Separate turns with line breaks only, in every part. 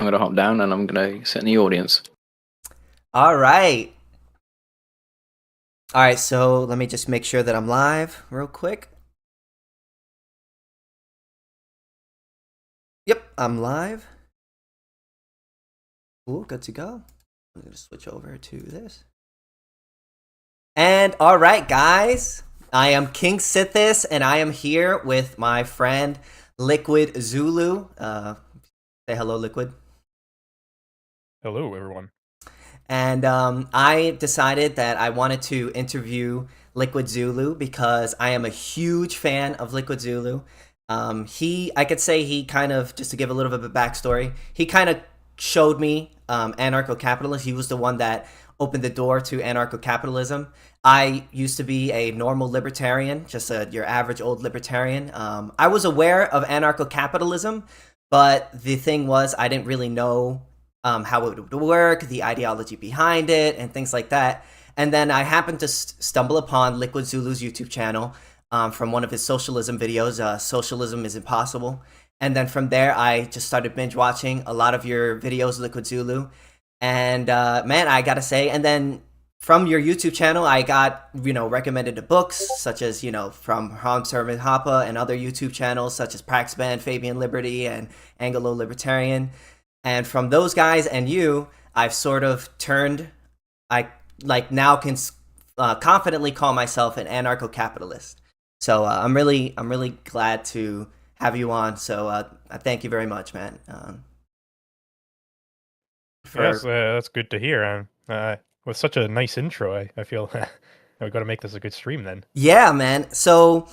I'm gonna hop down and I'm gonna sit in the audience.
All right. All right, so let me just make sure that I'm live real quick. Yep, I'm live. Cool, good to go. I'm going to switch over to this. And all right, guys, I am KingSithis, and I am here with my friend LiquidZulu. Say hello, Liquid.
Hello, everyone.
And I decided that I wanted to interview LiquidZulu because I am a huge fan of LiquidZulu. I could say he kind of, just to give a little bit of a backstory, he kind of showed me anarcho-capitalism. He was the one that opened the door to anarcho-capitalism. I used to be a normal libertarian, just your average old libertarian. I was aware of anarcho-capitalism, but the thing was I didn't really know how it would work, the ideology behind it, and things like that. And then I happened to stumble upon Liquid Zulu's YouTube channel from one of his socialism videos, Socialism is Impossible. And then from there, I just started binge watching a lot of your videos, Liquid Zulu. And man, I gotta say, and then from your YouTube channel, I got, recommended to books such as, from Hans Hermann Hoppe and other YouTube channels such as Praxban, Fabian Liberty, and Anglo Libertarian. And from those guys and you, I've sort of turned, I now can confidently call myself an anarcho-capitalist. So I'm really glad to have you on. So I thank you very much, man.
Yes, that's good to hear. With such a nice intro, I feel we've got to make this a good stream then.
Yeah, man. So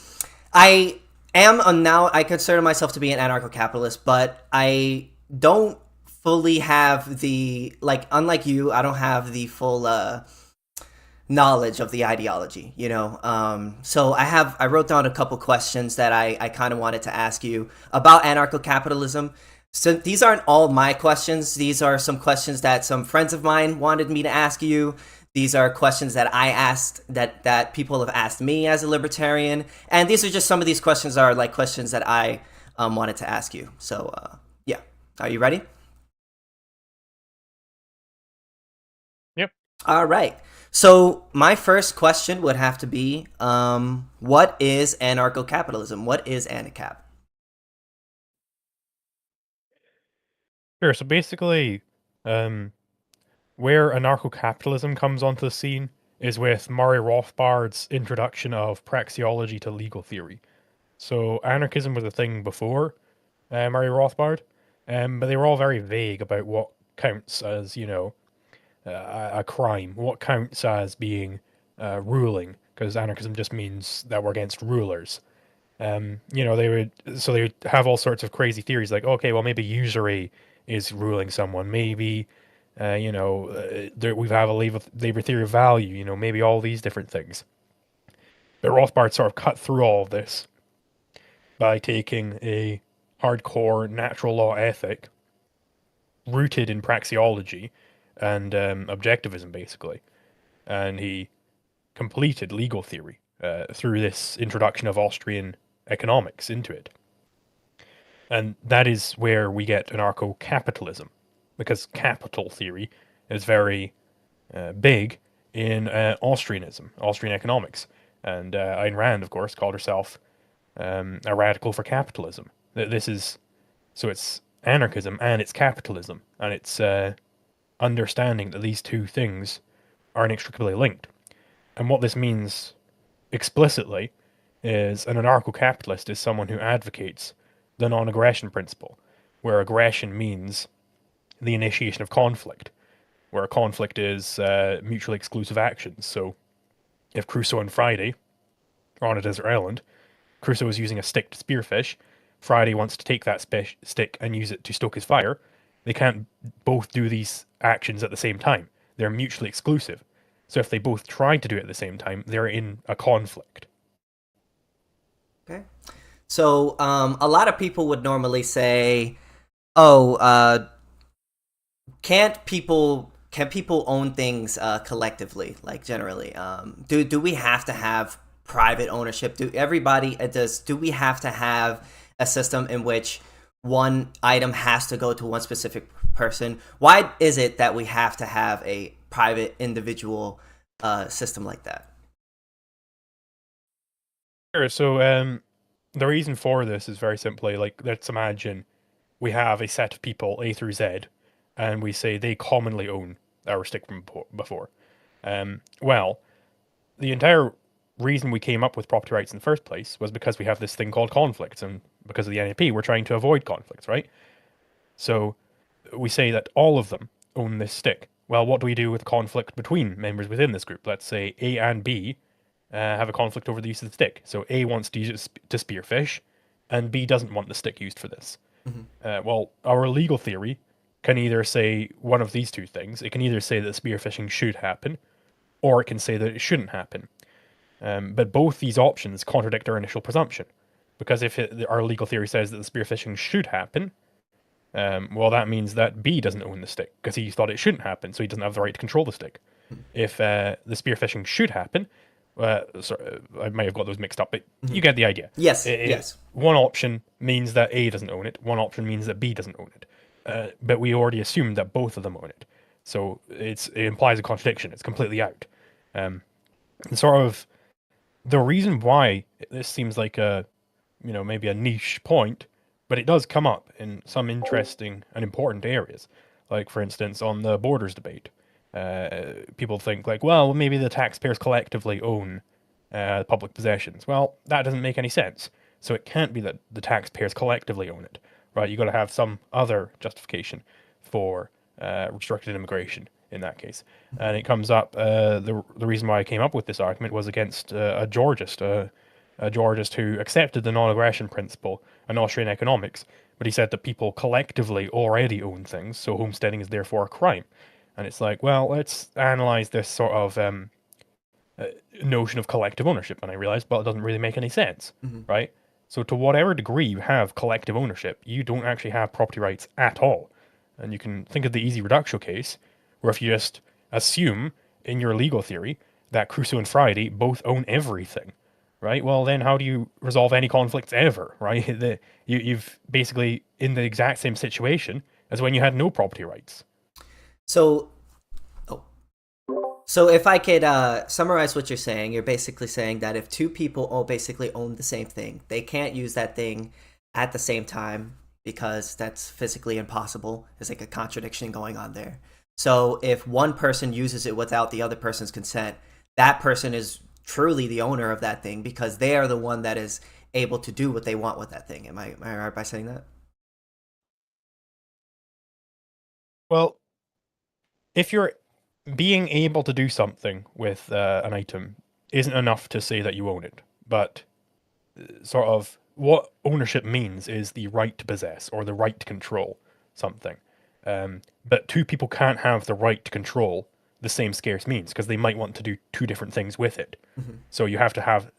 I now I consider myself to be an anarcho-capitalist, but I don't fully have the, unlike you, I don't have the full knowledge of the ideology, so I wrote down a couple questions that I kind of wanted to ask you about anarcho-capitalism. So these aren't all my questions. These are some questions that some friends of mine wanted me to ask you. These are questions that I asked, that people have asked me as a libertarian, and these are just some of these questions are like questions that I wanted to ask you. So yeah, are you ready?
Yep.
All right. So my first question would have to be, what is anarcho-capitalism? What is ANACAP?
Sure. So basically, where anarcho-capitalism comes onto the scene is with Murray Rothbard's introduction of praxeology to legal theory. So anarchism was a thing before Murray Rothbard, but they were all very vague about what counts as, a crime, what counts as being ruling, because anarchism just means that we're against rulers. They would have all sorts of crazy theories like, okay, well maybe usury is ruling someone, maybe we have a labor theory of value, maybe all these different things. But Rothbard sort of cut through all of this by taking a hardcore natural law ethic rooted in praxeology and objectivism, basically. And he completed legal theory through this introduction of Austrian economics into it. And that is where we get anarcho-capitalism, because capital theory is very big in Austrianism, Austrian economics. And Ayn Rand, of course, called herself a radical for capitalism. So it's anarchism and it's capitalism, and it's understanding that these two things are inextricably linked. And what this means explicitly is an anarcho-capitalist is someone who advocates the non-aggression principle, where aggression means the initiation of conflict, where a conflict is mutually exclusive actions. So if Crusoe and Friday are on a desert island, Crusoe is using a stick to spearfish, Friday wants to take that stick and use it to stoke his fire. They can't both do these actions at the same time. They're mutually exclusive. So if they both try to do it at the same time, they're in a conflict.
Okay. So a lot of people would normally say, "Oh, can people own things collectively? Like generally, do we have to have private ownership? Do we have to have a system in which one item has to go to one specific person? Why is it that we have to have a private individual system like that?
Sure. So the reason for this is very simply like, let's imagine we have a set of people A through Z, and we say they commonly own our stick from before. Well, the entire reason we came up with property rights in the first place was because we have this thing called conflicts, and because of the NAP, we're trying to avoid conflicts, right? So we say that all of them own this stick. Well, what do we do with conflict between members within this group? Let's say A and B have a conflict over the use of the stick. So A wants to use it to spearfish, and B doesn't want the stick used for this. Well, our legal theory can either say one of these two things. It can either say that spearfishing should happen, or it can say that it shouldn't happen. But both these options contradict our initial presumption. Because if our legal theory says that the spearfishing should happen, well, that means that B doesn't own the stick because he thought it shouldn't happen, so he doesn't have the right to control the stick. If the spearfishing should happen, sorry, I might have got those mixed up, but you get the idea.
Yes, yes.
One option means that A doesn't own it. One option means that B doesn't own it. But we already assumed that both of them own it, so it implies a contradiction. It's completely out. And sort of the reason why this seems like maybe a niche point, but it does come up in some interesting and important areas. Like, for instance, on the borders debate, people think like, well, maybe the taxpayers collectively own public possessions. Well, that doesn't make any sense. So it can't be that the taxpayers collectively own it, right? You got to have some other justification for restricted immigration in that case. And it comes up, the reason why I came up with this argument was against a Georgist who accepted the non-aggression principle in Austrian economics, but he said that people collectively already own things, so homesteading is therefore a crime. And it's like, well, let's analyze this sort of notion of collective ownership. And I realized, well, it doesn't really make any sense, right? So to whatever degree you have collective ownership, you don't actually have property rights at all. And you can think of the easy reductio case, where if you just assume in your legal theory that Crusoe and Friday both own everything, right? Well, then how do you resolve any conflicts ever, right? You've basically in the exact same situation as when you had no property rights.
So, so if I could summarize what you're saying, you're basically saying that if two people all basically own the same thing, they can't use that thing at the same time because that's physically impossible. There's like a contradiction going on there. So if one person uses it without the other person's consent, that person is truly the owner of that thing because they are the one that is able to do what they want with that thing. Am I right by saying that?
Well, if you're being able to do something with an item isn't enough to say that you own it, but sort of what ownership means is the right to possess or the right to control something. But two people can't have the right to control the same scarce means because they might want to do two different things with it. So you have to have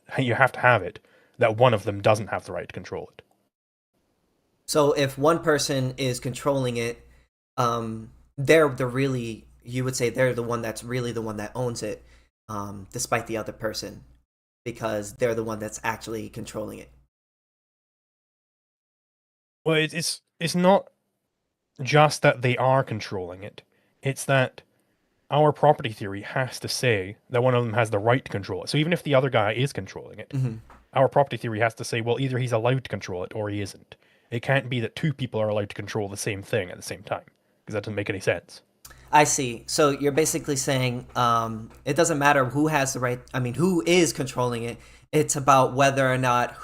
it that one of them doesn't have the right to control it.
So if one person is controlling it, they're the really, you would say they're the one that's really the one that owns it, despite the other person, because they're the one that's actually controlling it.
Well, it's not just that they are controlling it. It's that our property theory has to say that one of them has the right to control it. So even if the other guy is controlling it, our property theory has to say, well, either he's allowed to control it or he isn't. It can't be that two people are allowed to control the same thing at the same time, because that doesn't make any sense.
I see. So you're basically saying it doesn't matter who has the right. I mean, who is controlling it. It's about whether or not.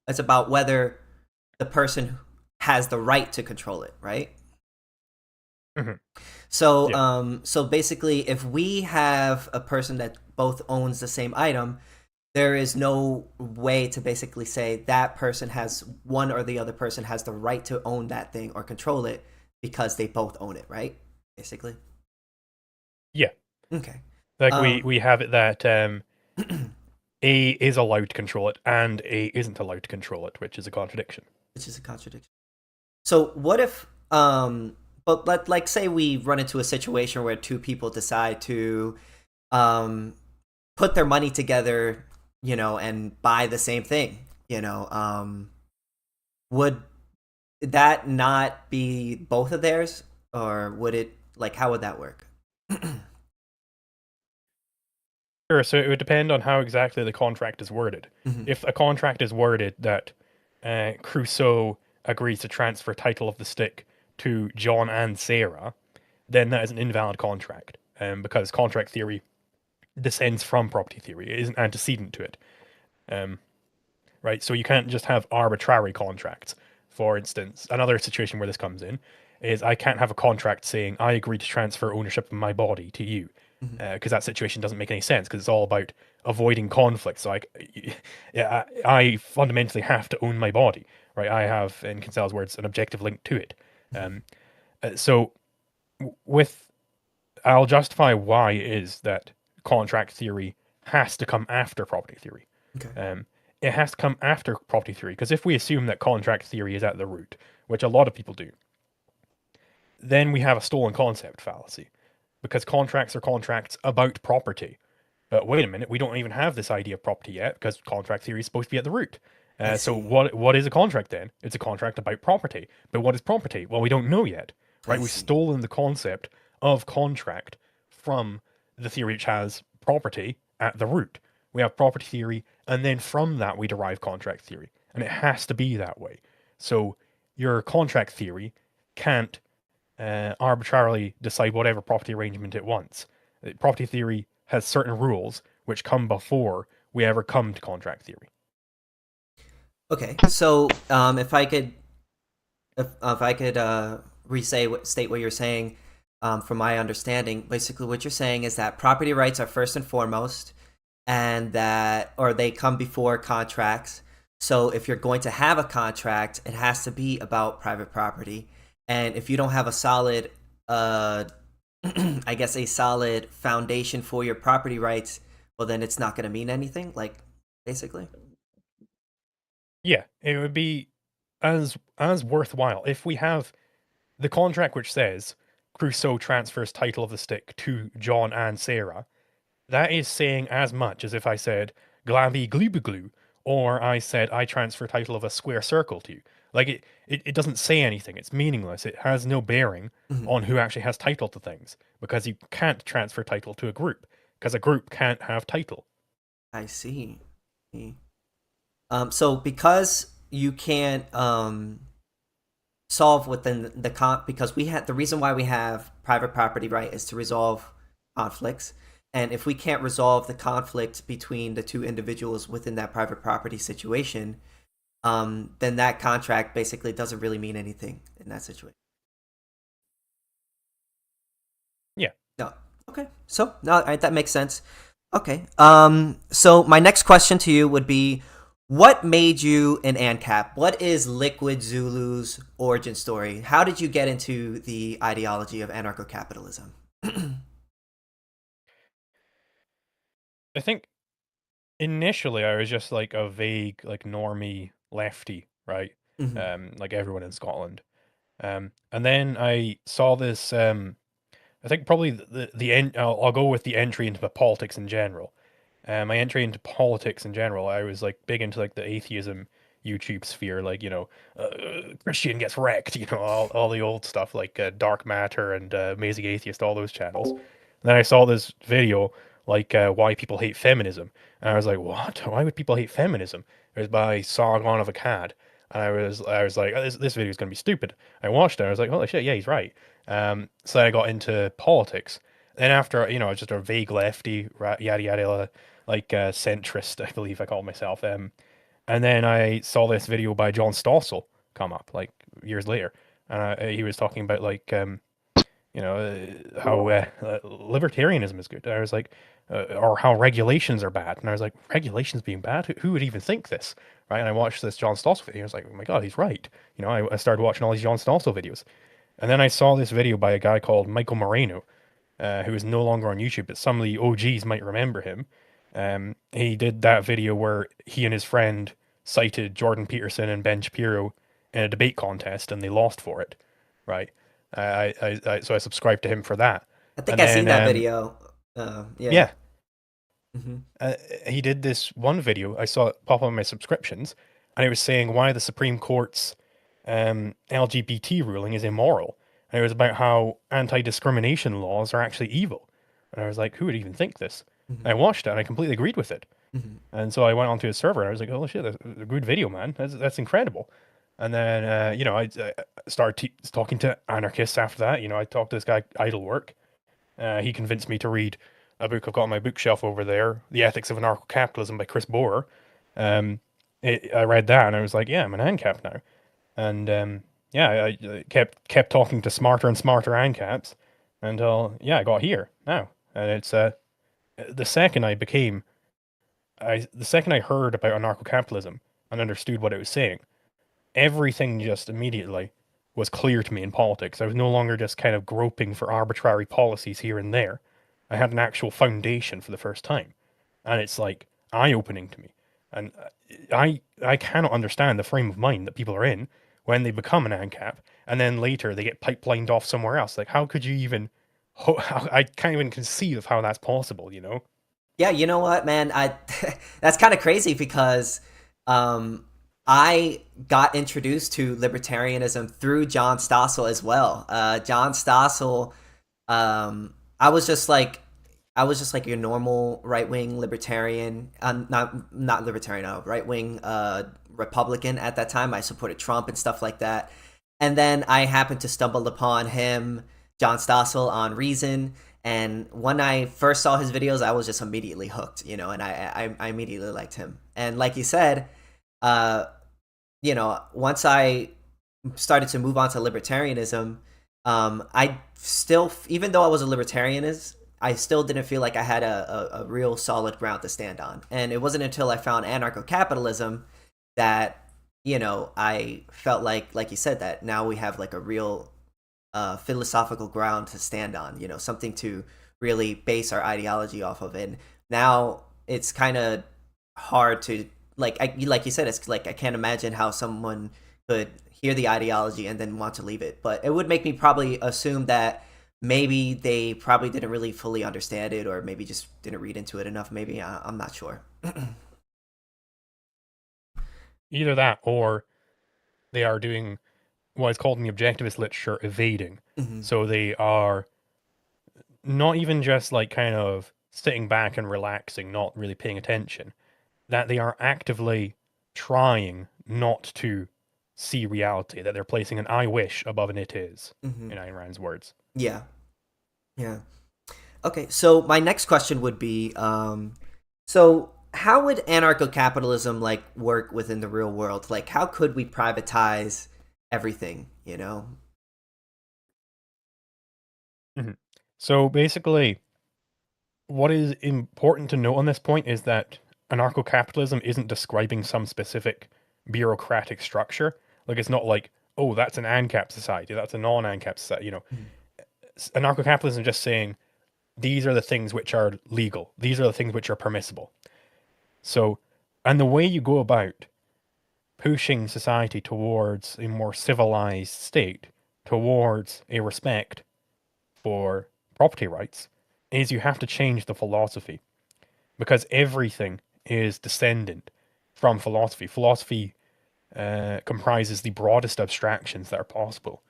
It's about whether the person has the right to control it, right? So,
Yeah.
so basically, if we have a person that both owns the same item, there is no way to basically say that person has one or the other person has the right to own that thing or control it because they both own it, right? Basically.
Yeah.
Okay.
Like we have it that A is allowed to control it and A isn't allowed to control it, which is a contradiction.
Which is a contradiction. So what if but like say we run into a situation where two people decide to put their money together, and buy the same thing, would that not be both of theirs, or would it, like, how would that work?
Sure, so it would depend on how exactly the contract is worded.
Mhm.
If a contract is worded that Crusoe agrees to transfer title of the stick to John and Sarah, then that is an invalid contract, because contract theory descends from property theory. It isn't antecedent to it. Um, right? So you can't just have arbitrary contracts. For instance, another situation where this comes in is I can't have a contract saying I agree to transfer ownership of my body to you,
Mhm.
because that situation doesn't make any sense because it's all about avoiding conflict. So yeah, I fundamentally have to own my body, right? I have, in Kinsel's words, an objective link to it.
Mhm.
Um, so with I'll justify why it is that contract theory has to come after property theory.
Okay.
Um, it has to come after property theory because if we assume that contract theory is at the root, which a lot of people do, then we have a stolen concept fallacy because contracts are contracts about property. But wait a minute, we don't even have this idea of property yet because contract theory is supposed to be at the root.
I
So
see.
what is a contract then? It's a contract about property. But what is property? Well, we don't know yet,
I
right? We've
see.
stolen the concept of contract from the theory which has property at the root. We have property theory, and then from that we derive contract theory, and it has to be that way. So your contract theory can't arbitrarily decide whatever property arrangement it wants. Property theory has certain rules which come before we ever come to contract theory.
Okay. So, if I could state what you're saying, from my understanding, basically what you're saying is that property rights are first and foremost, and that, or they come before contracts. So if you're going to have a contract, it has to be about private property. And if you don't have a solid, uh, I guess, a solid foundation for your property rights, well, then it's not going to mean anything. Like, basically.
Yeah, it would be as worthwhile if we have the contract which says Crusoe transfers title of the stick to John and Sarah. That is saying as much as if I said glabby glooby or I said I transfer title of a square circle to you. Like it doesn't say anything. It's meaningless. It has no bearing
Mhm.
on who actually has title to things because you can't transfer title to a group because a group can't have title.
I see. So because you can't solve within the because we had the reason why we have private property right is to resolve conflicts, and if we can't resolve the conflict between the two individuals within that private property situation, then that contract basically doesn't really mean anything in that situation.
Yeah.
No. Okay. So no, all right, that makes sense. Okay. So my next question to you would be, what made you an ANCAP? What is Liquid Zulu's origin story? How did you get into the ideology of anarcho-capitalism?
I think initially I was just like a vague, like normie lefty, right?
Mhm.
Like everyone in Scotland. And then I saw this. I think probably I'll go with the entry into the politics in general. My entry into politics in general, I was like big into like the atheism YouTube sphere, like Christian gets wrecked, all the old stuff like Dark Matter and Amazing Atheist, all those channels. And then I saw this video like why people hate feminism, and I was like, what? Why would people hate feminism? It was by Sargon of Akkad, and I was like, oh, this video is gonna be stupid. I watched it, and I was like, holy shit, yeah, he's right. So I got into politics. Then after, just a vague lefty, yada yada, like centrist, I believe I called myself. And then I saw this video by John Stossel come up like years later, and he was talking about like how libertarianism is good. I was like, or how regulations are bad, and I was like, regulations being bad? Who would even think this, right? And I watched this John Stossel video. I was like, oh my god, he's right. I started watching all these John Stossel videos, and then I saw this video by a guy called Michael Moreno, who is no longer on YouTube, but some of the OGs might remember him. He did that video where he and his friend cited Jordan Peterson and Ben Shapiro in a debate contest, and they lost for it, right? So I subscribed to him for that,
I think
and
I seen
then
that video. Yeah.
yeah,
Hmm.
uh, he did this one video. I saw it pop on my subscriptions, and it was saying why the Supreme Court's LGBT ruling is immoral. And it was about how anti-discrimination laws are actually evil. And I was like, who would even think this? And I
Mhm.
watched it and I completely agreed with it.
Mhm.
And so I went onto his server and I was like, oh shit, that's a good video, man. That's incredible. And then, I started talking to anarchists after that. I talked to this guy, Idlework. He convinced me to read a book I've got on my bookshelf over there, The Ethics of Anarcho-Capitalism by Chris Bohrer. Um, I read that and I was like, yeah, I'm an ANCAP now. And yeah, I kept talking to smarter and smarter ANCAPs until, yeah, I got here now. And it's the second I became, the second I heard about anarcho-capitalism and understood what it was saying, everything just immediately was clear to me in politics. I was no longer just kind of groping for arbitrary policies here and there. I had an actual foundation for the first time, and it's like eye-opening to me. And I cannot understand the frame of mind that people are in when they become an ANCAP, and then later they get pipelined off somewhere else. Like, how could you even? I can't even conceive of how that's possible.
Yeah, you know what, man? I that's kind of crazy because um, I got introduced to libertarianism through John Stossel as well. John Stossel, I was just like, your normal right wing libertarian, not libertarian, right wing Republican at that time. I supported Trump and stuff like that, and then I happened to stumble upon him, John Stossel, on Reason. And when I first saw his videos, I was just immediately hooked, and I immediately liked him. And like you said, uh, once I started to move on to libertarianism, I still, even though I was a libertarianist, I still didn't feel like I had a real solid ground to stand on. And it wasn't until I found anarcho-capitalism that, I felt like you said, that now we have like a real philosophical ground to stand on, something to really base our ideology off of. And now it's kind of hard to, like you said, it's like I can't imagine how someone could hear the ideology and then want to leave it. But it would make me probably assume that maybe they probably didn't really fully understand it, or maybe just didn't read into it enough. Maybe I'm not sure.
Either that, or they are doing what is called in the objectivist literature evading.
Mhm.
So they are not even just like kind of sitting back and relaxing, not really paying attention, that they are actively trying not to see reality, that they're placing an I wish above an it is,
Mhm.
in Ayn Rand's words.
Yeah. Yeah. Okay, so my next question would be, so how would anarcho-capitalism like work within the real world? Like, how could we privatize everything?
Mhm. So basically, what is important to note on this point is that anarcho capitalism isn't describing some specific bureaucratic structure. Like, it's not like, oh, that's an ANCAP society, that's a non ANCAP society.
Mhm.
Anarcho capitalism is just saying these are the things which are legal, these are the things which are permissible. So, and the way you go about pushing society towards a more civilized state, towards a respect for property rights, is you have to change the philosophy, because everything is descendant from philosophy. Philosophy comprises the broadest abstractions that are possible.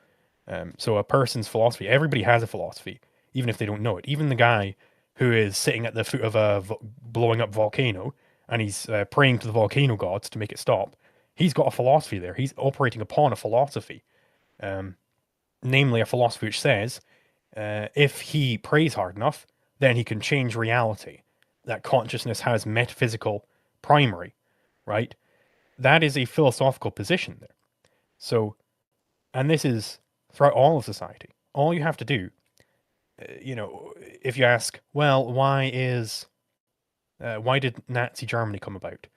So a person's philosophy, everybody has a philosophy, even if they don't know it. Even the guy who is sitting at the foot of a blowing up volcano and he's praying to the volcano gods to make it stop, he's got a philosophy there. He's operating upon a philosophy, um, namely a philosophy which says if he prays hard enough, then he can change reality. That consciousness has metaphysical primary, right? That is a philosophical position there. So, and this is throughout all of society. All you have to do, if you ask, well, why did Nazi Germany come about?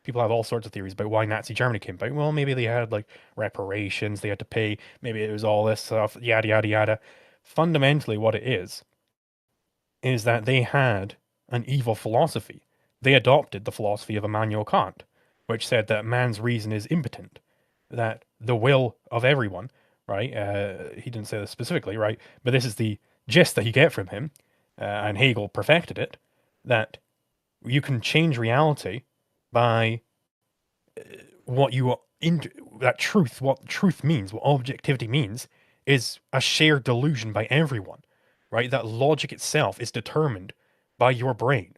People have all sorts of theories about why Nazi Germany came about. Well, maybe they had like reparations they had to pay. Maybe it was all this stuff, yada, yada, yada. Fundamentally, what it is that they had an evil philosophy. They adopted the philosophy of Immanuel Kant, which said that man's reason is impotent, that the will of everyone, right? He didn't say this specifically, right? But this is the gist that you get from him, and Hegel perfected it, that you can change reality by what you that truth, what truth means, what objectivity means, is a shared delusion by everyone, right? That logic itself is determined by your brain.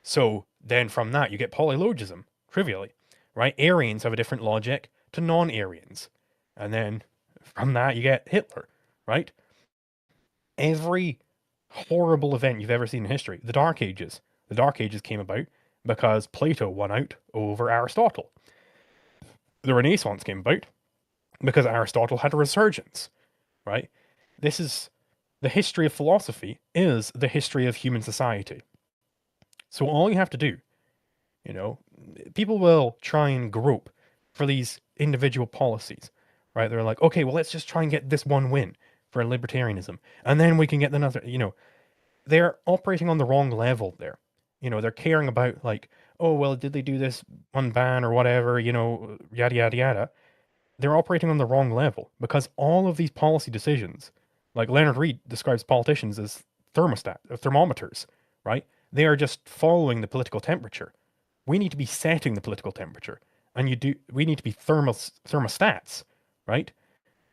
So then from that, you get polylogism, trivially, right? Aryans have a different logic to non-Aryans. And then from that, you get Hitler, right? Every horrible event you've ever seen in history, the Dark Ages. The Dark Ages came about because Plato won out over Aristotle. The Renaissance came about because Aristotle had a resurgence, right? This is the history of philosophy is the history of human society. So all you have to do, you know, people will try and grope for these individual policies, right? They're like, okay, well, let's just try and get this one win for libertarianism, and then we can get another, they're operating on the wrong level there. They're caring about like, oh, well, did they do this one ban or whatever, yada, yada, yada. They're operating on the wrong level because all of these policy decisions, like Leonard Reed describes politicians as thermometers, right? They are just following the political temperature. We need to be setting the political temperature, and we need to be thermostats, right?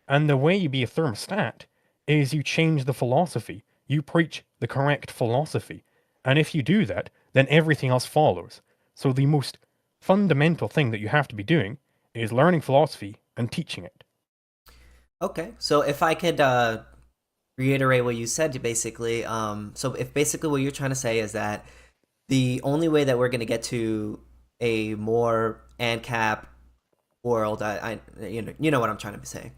And the way you be a thermostat is you change the philosophy. You preach the correct philosophy. And if you do that, then everything else follows. So the most fundamental thing that you have to be doing is learning philosophy and teaching it.
Okay, so if I could reiterate what you said, basically, so if basically what you're trying to say is that the only way that we're going to get to a more ANCAP world, you know what I'm trying to say,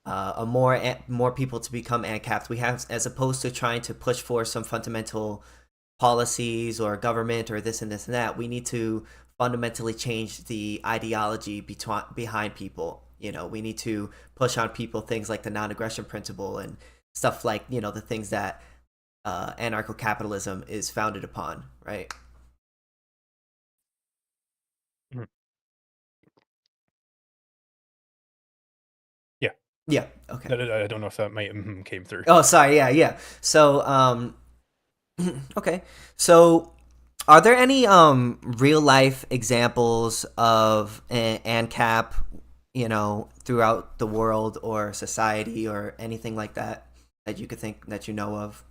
a more people to become ANCAPs, we have, as opposed to trying to push for some fundamental policies or government or this and this and that, we need to fundamentally change the ideology behind people. We need to push on people things like the non-aggression principle and stuff like, the things that anarcho-capitalism is founded upon, right?
Mhm. Yeah.
Yeah. Okay.
I don't know if that might came through.
Oh, sorry. Yeah. Yeah. So, okay. So, are there any real life examples of ANCAP, throughout the world or society or anything like that that you could think that you know of?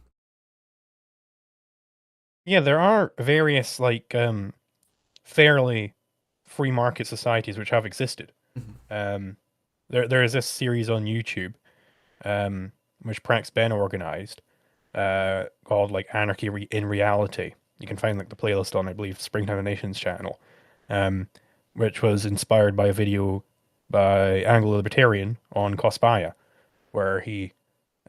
Yeah, there are various like fairly free market societies which have existed.
Mhm.
Um, there is this series on YouTube, which Prax Ben organized, called like Anarchy in Reality. You can find like the playlist on, I believe, Springtime of Nations channel, um, which was inspired by a video by Anglo Libertarian on Kospaya, where he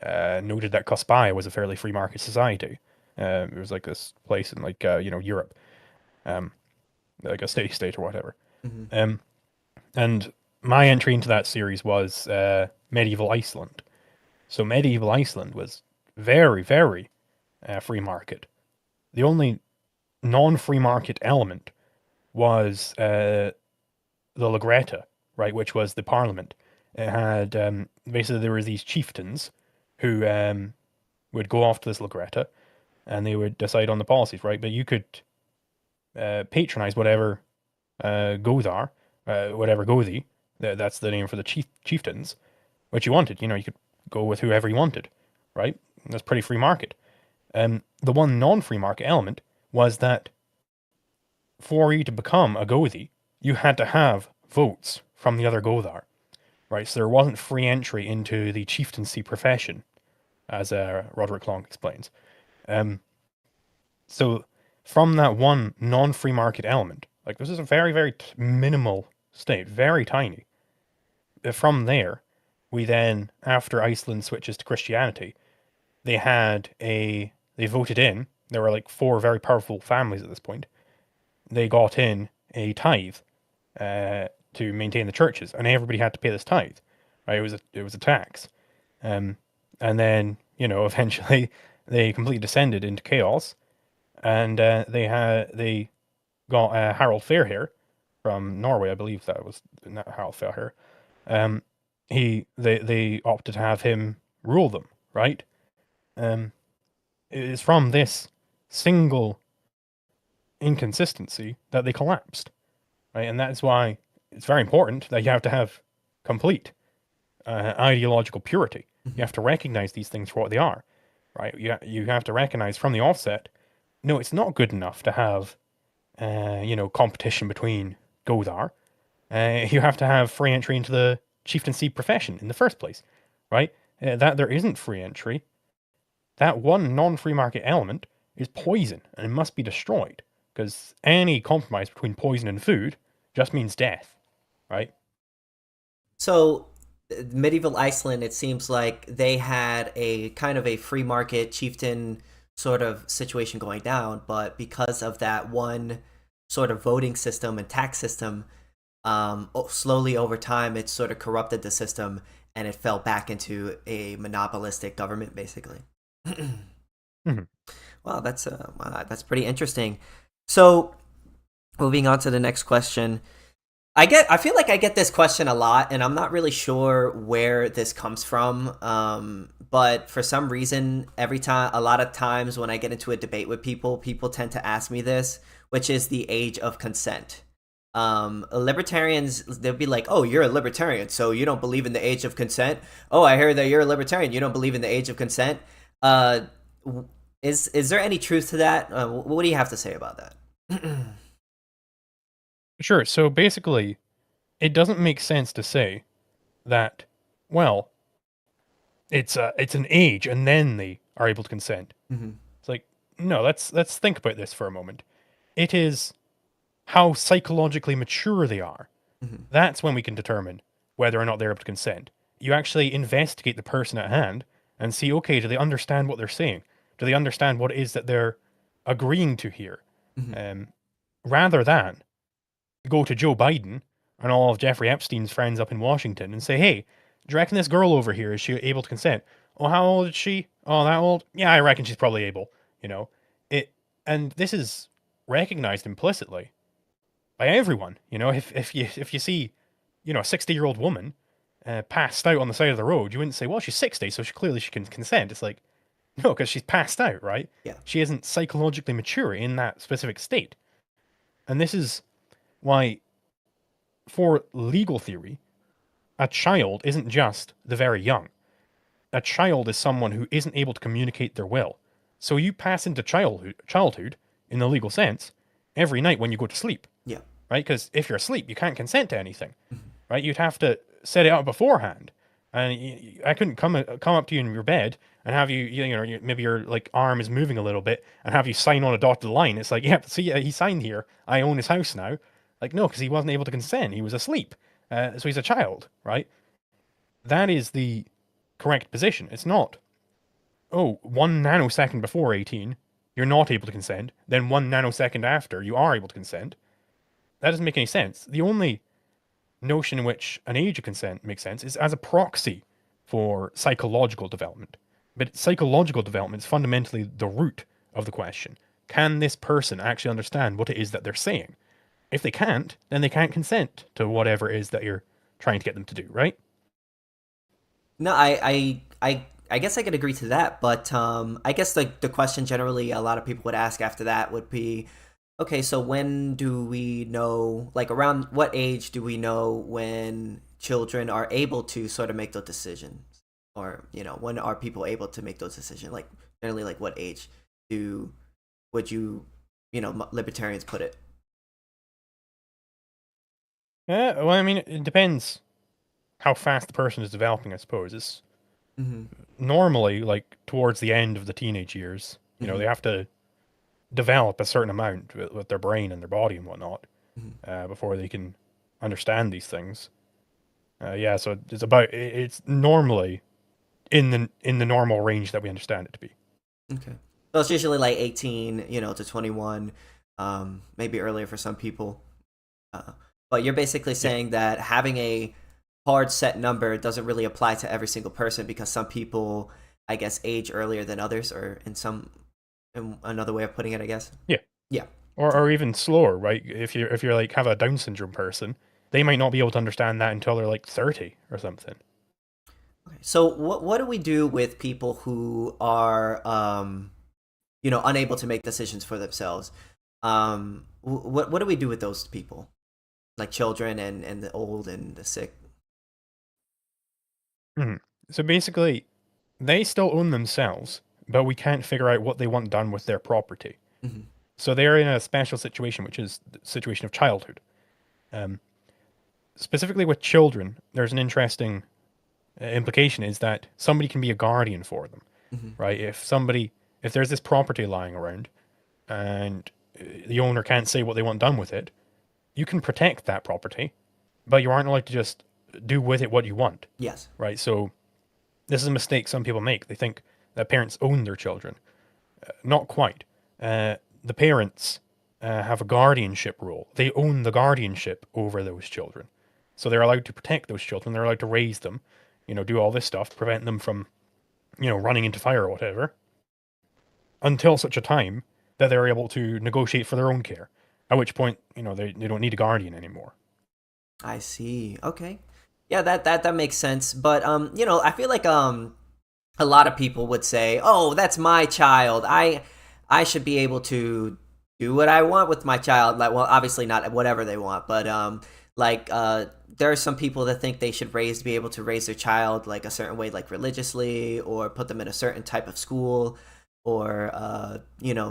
noted that Kospaya was a fairly free market society. It was like this place in like Europe, um, like a city state or whatever.
Mhm.
And my entry into that series was medieval Iceland. So medieval Iceland was very, very free market. The only non-free market element was the Lagretta, right, which was the parliament. It had basically there were these chieftains who would go off to this Lagretta and they would decide on the policies, right? But you could patronize whatever Godar, whatever Gothi, that's the name for the chieftains, what you wanted. You could go with whoever you wanted, right? That's pretty free market. The one non-free market element was that for you to become a Gothi, you had to have votes from the other Godar, right? So there wasn't free entry into the chieftaincy profession, as Roderick Long explains. So from that one non-free market element, like this is a very, very minimal state, very tiny. From there, we then, after Iceland switches to Christianity, they voted in. There were like four very powerful families at this point. They got in a tithe to maintain the churches, and everybody had to pay this tithe. Right? It was a tax, um, and then eventually they completely descended into chaos, and they got Harald Fairhair from Norway, I believe that was not Harald Fairhair. Um, they opted to have him rule them, right? Um, it is from this single inconsistency that they collapsed, right? And that's why it's very important that you have to have complete ideological purity. You have to recognize these things for what they are, right? You have to recognize from the offset, no, it's not good enough to have, competition between Godar. You have to have free entry into the chieftaincy profession in the first place, right? That there isn't free entry. That one non-free market element is poison and it must be destroyed because any compromise between poison and food just means death, right?
So, medieval Iceland, it seems like they had a kind of a free market chieftain sort of situation going down, but because of that one sort of voting system and tax system, slowly over time, it sort of corrupted the system and it fell back into a monopolistic government, basically.
Mhm.
Wow, that's pretty interesting. So, moving on to the next question. I feel like I get this question a lot, and I'm not really sure where this comes from. But for some reason, a lot of times when I get into a debate with people, people tend to ask me this, which is the age of consent. Libertarians, they'll be like, "Oh, you're a libertarian, so you don't believe in the age of consent." "Oh, I heard that you're a libertarian. You don't believe in the age of consent." Uh, is there any truth to that? What do you have to say about that?
Sure. So basically, it doesn't make sense to say that, well, it's an age and then they are able to consent.
Mhm.
It's like, no, let's think about this for a moment. It is how psychologically mature they are.
Mhm.
That's when we can determine whether or not they're able to consent. You actually investigate the person at hand and see, okay, do they understand what they're saying? Do they understand what it is that they're agreeing to here?
Mhm.
Um, rather than go to Joe Biden and all of Jeffrey Epstein's friends up in Washington and say, hey, do you reckon this girl over here, is she able to consent? Oh, how old is she? Oh, that old? Yeah, I reckon she's probably able, you know. It and this is recognized implicitly by everyone. If you see, a 60-year-old woman passed out on the side of the road, you wouldn't say, well, she's 60, so she can consent. It's like, no, because she's passed out, right?
Yeah.
She isn't psychologically mature in that specific state. And this is why, for legal theory, a child isn't just the very young. A child is someone who isn't able to communicate their will. So you pass into childhood in the legal sense every night when you go to sleep,
Yeah.
right? Because if you're asleep, you can't consent to anything,
Mhm.
right? You'd have to set it up beforehand. And I couldn't come up to you in your bed and have maybe your like arm is moving a little bit and have you sign on a dotted line. It's like, yeah, see, he signed here. I own his house now. Like, no, because he wasn't able to consent. He was asleep. So he's a child, right? That is the correct position. It's not, oh, 1 nanosecond before 18, you're not able to consent. Then 1 nanosecond after, you are able to consent. That doesn't make any sense. The only notion in which an age of consent makes sense is as a proxy for psychological development. But psychological development is fundamentally the root of the question. Can this person actually understand what it is that they're saying? If they can't, then they can't consent to whatever it is that you're trying to get them to do, right?
No, I guess I could agree to that, but I guess the question generally a lot of people would ask after that would be, okay, so when do we know, like around what age do we know when children are able to sort of make those decisions, or when are people able to make those decisions? Like generally, like what age do would you libertarians put it?
Yeah, well, I mean, it depends how fast the person is developing, I suppose. It's
Mm-hmm.
normally like towards the end of the teenage years.
Mm-hmm.
They have to develop a certain amount with their brain and their body and whatnot
Mm-hmm.
before they can understand these things. Yeah, so it's normally in the normal range that we understand it to be.
Okay. So it's usually like 18, to 21, maybe earlier for some people. Uh, but you're basically
Yeah,
saying that having a hard set number doesn't really apply to every single person because some people, I guess, age earlier than others, or in another way of putting it, I guess.
yeah,
Yeah.
or even slower, right? If you're like have a Down syndrome person, they might not be able to understand that until they're like 30 or something.
Okay. So what do we do with people who are unable to make decisions for themselves? What do we do with those people? like children and the old and the sick.
Mhm. So basically, they still own themselves, but we can't figure out what they want done with their property.
Hmm.
So they're in a special situation, which is the situation of childhood. Um, Specifically with children, there's an interesting implication is that somebody can be a guardian for them,
Hmm.
right? If there's this property lying around and the owner can't say what they want done with it, you can protect that property, but you aren't allowed to just do with it what you want,
Yes.
right? So this is a mistake some people make. They think that parents own their children. Not quite. The parents have a guardianship role. They own the guardianship over those children. So they're allowed to protect those children. They're allowed to raise them, do all this stuff, prevent them from, running into fire or whatever, until such a time that they're able to negotiate for their own care. At which point, they don't need a guardian anymore.
I see. Okay. Yeah, that makes sense. But I feel like a lot of people would say, "Oh, that's my child. I should be able to do what I want with my child." Like, well, obviously not whatever they want, but like there are some people that think they should be able to raise their child like a certain way, like religiously, or put them in a certain type of school, or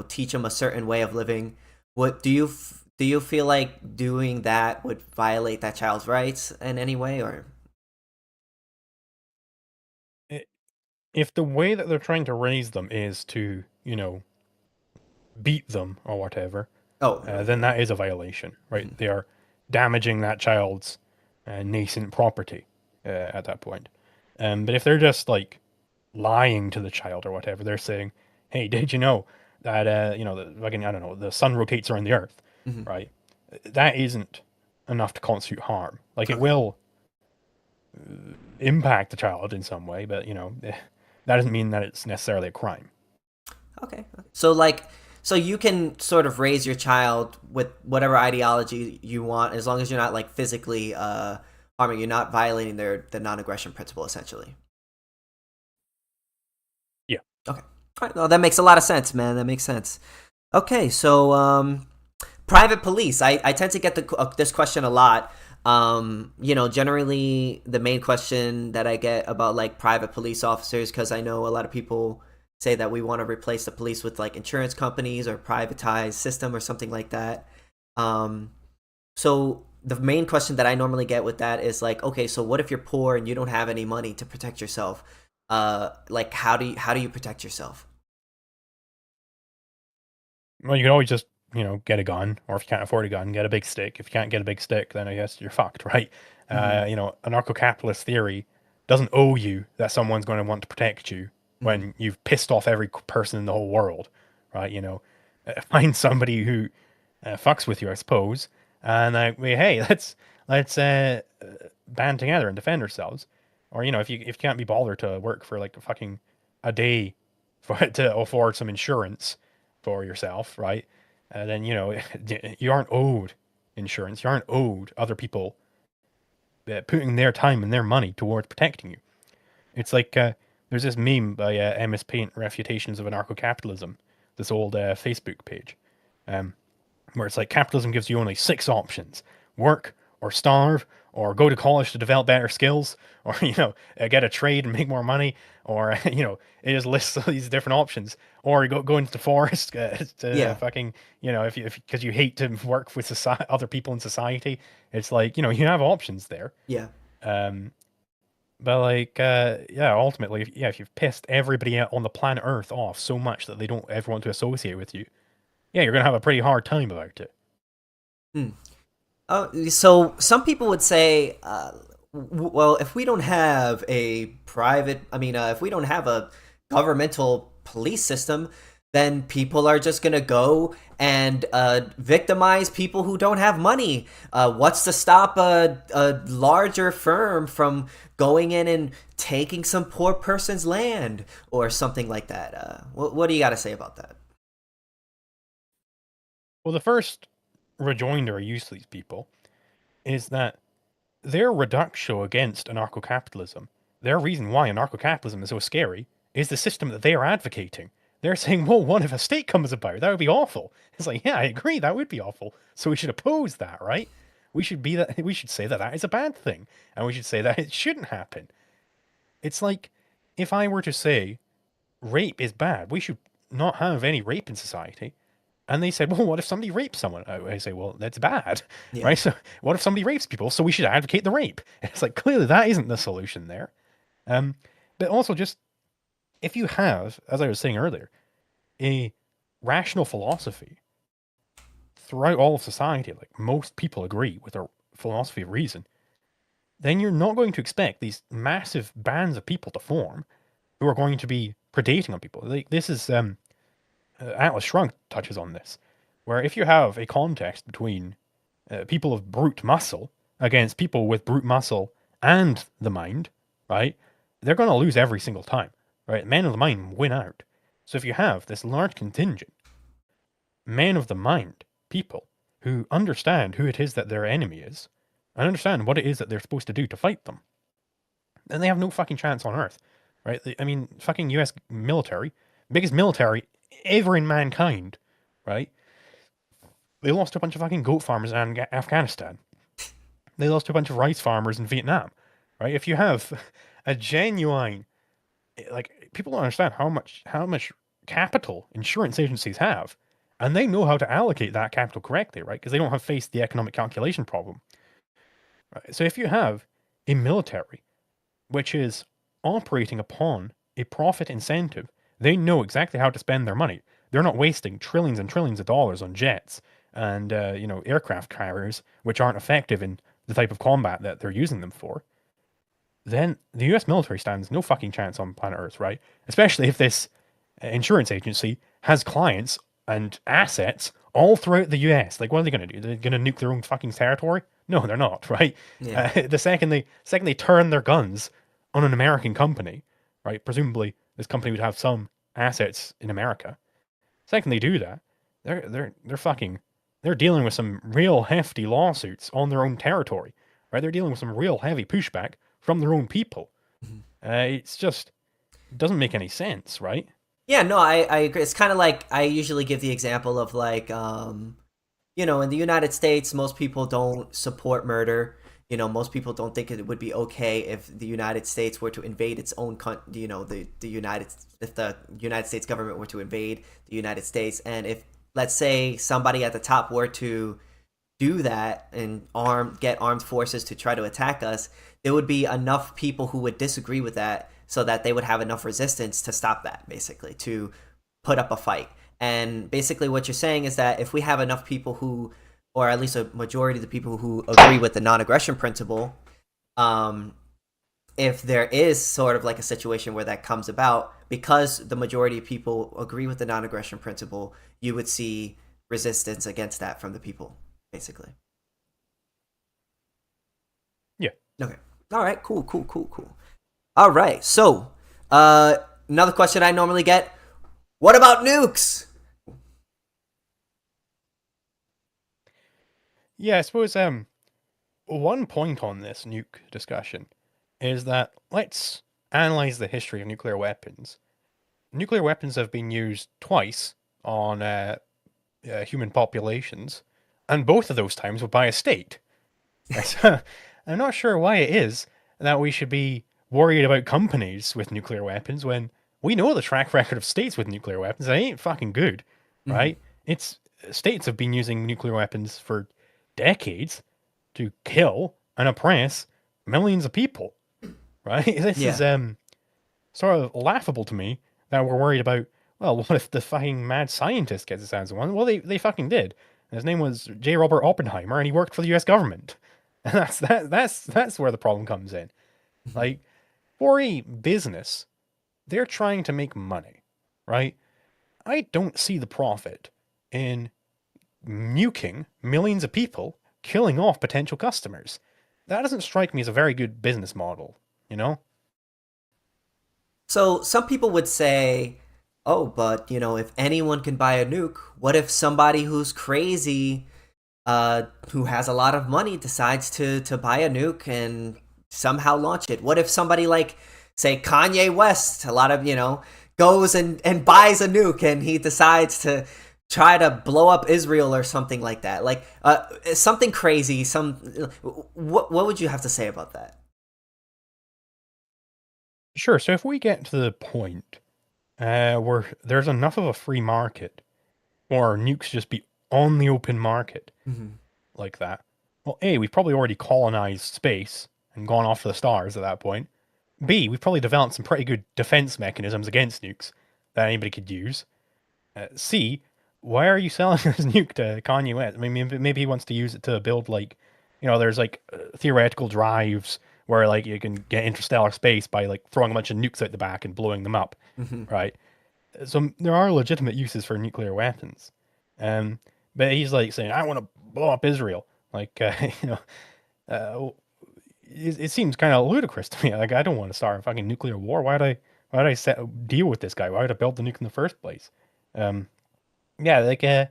teach them a certain way of living. What do you feel like doing that would violate that child's rights in any way, or?
I- If the way that they're trying to raise them is to, beat them or whatever,
Oh,
then
yeah.
that is a violation, right?
Mhm.
They are damaging that child's nascent property at that point. But if they're just like lying to the child or whatever, they're saying, "Hey, did you know that the fucking, I don't know, the sun rotates around the Earth,
Mhm.
right?" That isn't enough to constitute harm. Like it
Okay.
will impact the child in some way, but that doesn't mean that it's necessarily a crime.
Okay. So like so you can sort of raise your child with whatever ideology you want as long as you're not like physically harming, you're not violating the non-aggression principle essentially.
Yeah.
Okay. All right. Well, that makes a lot of sense, man. That makes sense. Okay, so private police. I tend to get this question a lot. Generally the main question that I get about like private police officers, because I know a lot of people say that we want to replace the police with like insurance companies or privatized system or something like that. Um, so the main question that I normally get with that is like, okay, so what if you're poor and you don't have any money to protect yourself? Like how do you protect yourself?
Well, you can always just, get a gun, or if you can't afford a gun, get a big stick. If you can't get a big stick, then I guess you're fucked, right?
Hmm.
Anarcho-capitalist theory doesn't owe you that someone's going to want to protect you
Hmm.
when you've pissed off every person in the whole world, right? Find somebody who fucks with you, I suppose, and hey, let's band together and defend ourselves. Or if you can't be bothered to work for like fucking a day to afford some insurance for yourself, right? Then you aren't owed insurance. You aren't owed other people putting their time and their money towards protecting you. It's like there's this meme by MS Paint, Refutations of Anarcho-Capitalism, this old Facebook page. Um, where it's like capitalism gives you only six options: work or starve, or go to college to develop better skills, or get a trade and make more money, or it just lists all these different options. Or you go into the forest to
Yeah.
fucking if because you hate to work with other people in society. It's like you have options there.
Yeah.
um but like yeah, ultimately, yeah, if you've pissed everybody on the planet Earth off so much that they don't ever want to associate with you, yeah, you're gonna have a pretty hard time about it.
Hmm. So some people would say, well, if we don't have a if we don't have a governmental police system, then people are just gonna go and victimize people who don't have money. What's to stop a larger firm from going in and taking some poor person's land or something like that? What do you got to say about that?
Well, the first rejoinder I use to these people is that their reductio against anarcho-capitalism, their reason why anarcho-capitalism is so scary, is the system that they are advocating. They're saying, well, what if a state comes about? That would be awful. It's like, yeah, I agree, that would be awful. So we should oppose that, right? We should be that. We should say that that is a bad thing, and we should say that it shouldn't happen. It's like if I were to say rape is bad, we should not have any rape in society. And they said, well, what if somebody rapes someone? I say, well, that's bad,
Yeah.
right? So what if somebody rapes people? So we should advocate the rape. It's like, clearly that isn't the solution there. But also just, if you have, as I was saying earlier, a rational philosophy throughout all of society, like most people agree with our philosophy of reason, then you're not going to expect these massive bands of people to form who are going to be predating on people. Like, this is Atlas Shrugged touches on this, where if you have a context between people of brute muscle against people with brute muscle and the mind, right, they're going to lose every single time, right? Men of the mind win out. So if you have this large contingent, men of the mind, people who understand who it is that their enemy is, and understand what it is that they're supposed to do to fight them, then they have no fucking chance on Earth, right? I mean, fucking US military, biggest military ever in mankind, right? They lost to a bunch of fucking goat farmers in Afghanistan. They lost to a bunch of rice farmers in Vietnam, right? If you have a genuine, like, people don't understand how much capital insurance agencies have, and they know how to allocate that capital correctly, right? Because they don't have faced the economic calculation problem. Right? So if you have a military which is operating upon a profit incentive, they know exactly how to spend their money. They're not wasting trillions and trillions of dollars on jets and aircraft carriers which aren't effective in the type of combat that they're using them for. Then the US military stands no fucking chance on planet Earth, right? Especially if this insurance agency has clients and assets all throughout the US. Like, what are they going to do? They're going to nuke their own fucking territory? No, they're not, right?
Yeah.
The second they turn their guns on an American company, right? Presumably, this company would have some assets in America. Second they do that, they're dealing with some real hefty lawsuits on their own territory, right? They're dealing with some real heavy pushback from their own people. It's just, it doesn't make any sense, right?
Yeah, no, I agree. It's kind of like I usually give the example of like, in the United States, most people don't support murder. Most people don't think it would be okay if the United States were to invade its own country. If the United States government were to invade the United States, and if, let's say, somebody at the top were to do that and get armed forces to try to attack us, there would be enough people who would disagree with that, so that they would have enough resistance to stop that, basically, to put up a fight. And basically what you're saying is that if we have enough people who, or at least a majority of the people who agree with the non-aggression principle, if there is sort of like a situation where that comes about, because the majority of people agree with the non-aggression principle, you would see resistance against that from the people, basically.
Yeah.
Okay. All right. Cool. All right. So, another question I normally get: what about nukes?
Yeah, I suppose one point on this nuke discussion is that let's analyze the history of nuclear weapons. Nuclear weapons have been used twice on human populations, and both of those times were by a state. So, I'm not sure why it is that we should be worried about companies with nuclear weapons when we know the track record of states with nuclear weapons. It ain't fucking good, right? It's states have been using nuclear weapons for decades to kill and oppress millions of people, right? This is sort of laughable to me that we're worried about, well, what if the fucking mad scientist gets his hands on one? Well, they fucking did. His name was J. Robert Oppenheimer, and he worked for the US government. And that's where the problem comes in. Like, for a business, they're trying to make money, right? I don't see the profit in nuking millions of people, killing off potential customers. That doesn't strike me as a very good business model, you know?
So some people would say, oh, but if anyone can buy a nuke, what if somebody who's crazy, who has a lot of money, decides to buy a nuke and somehow launch it? What if somebody like, say, Kanye West, goes and buys a nuke, and he decides to try to blow up Israel or something like that. Like something crazy. What would you have to say about that?
Sure. So if we get to the point where there's enough of a free market, or nukes just be on the open market
Mm-hmm.
like that, well, A, we've probably already colonized space and gone off to the stars at that point. B, we've probably developed some pretty good defense mechanisms against nukes that anybody could use. C, why are you selling this nuke to Kanye West? I mean, maybe he wants to use it to build like, there's like theoretical drives where like you can get interstellar space by like throwing a bunch of nukes out the back and blowing them up,
Mm-hmm.
right? So there are legitimate uses for nuclear weapons. Um, but he's like saying, I want to blow up Israel. Like, uh, it seems kind of ludicrous to me. Like, I don't want to start a fucking nuclear war. Why would I deal with this guy? Why would I build the nuke in the first place? Um, yeah, like, it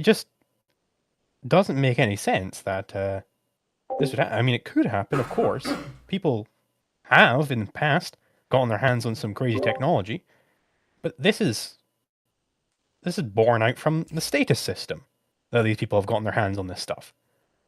just doesn't make any sense that this would happen. I mean, it could happen, of course. People have in the past gotten their hands on some crazy technology, but this is born out from the status system that these people have gotten their hands on this stuff.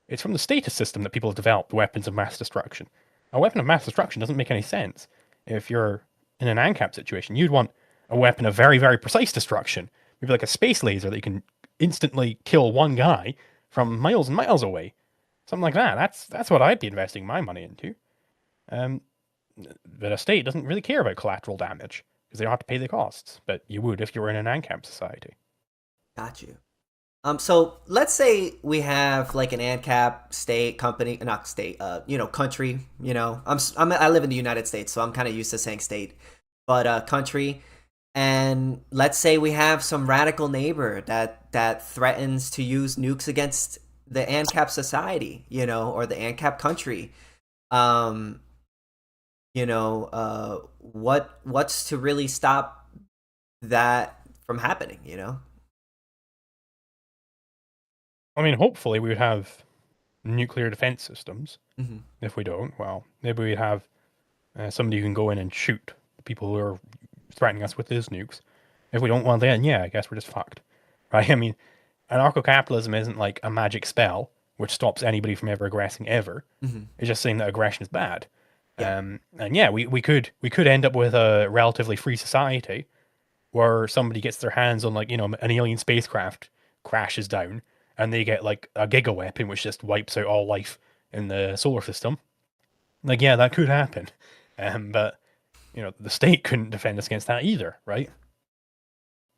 It's from the status system that people have developed weapons of mass destruction. A weapon of mass destruction doesn't make any sense. If you're in an ANCAP situation, you'd want a weapon of very, very precise destruction. Maybe like a space laser that you can instantly kill one guy from miles and miles away. Something like that. That's what I'd be investing my money into. Um, but a state doesn't really care about collateral damage because they don't have to pay the costs. But you would if you were in an ANCAP society.
Got you. So let's say we have like an ANCAP state company, not state, country. I live in the United States, so I'm kind of used to saying state, but country. And let's say we have some radical neighbor that threatens to use nukes against the ANCAP society, or the ANCAP country. Um, what's to really stop that from happening?
I mean, hopefully we would have nuclear defense systems.
Mm-hmm.
If we don't, well, maybe we'd have somebody who can go in and shoot the people who are threatening us with those nukes. If we don't, well, then yeah, I guess we're just fucked, right? I mean, anarcho-capitalism isn't like a magic spell which stops anybody from ever aggressing ever.
Mm-hmm.
It's just saying that aggression is bad.
Yeah.
And yeah, we could end up with a relatively free society where somebody gets their hands on like an alien spacecraft crashes down and they get like a giga weapon which just wipes out all life in the solar system. Like yeah, that could happen, but the state couldn't defend us against that either, right?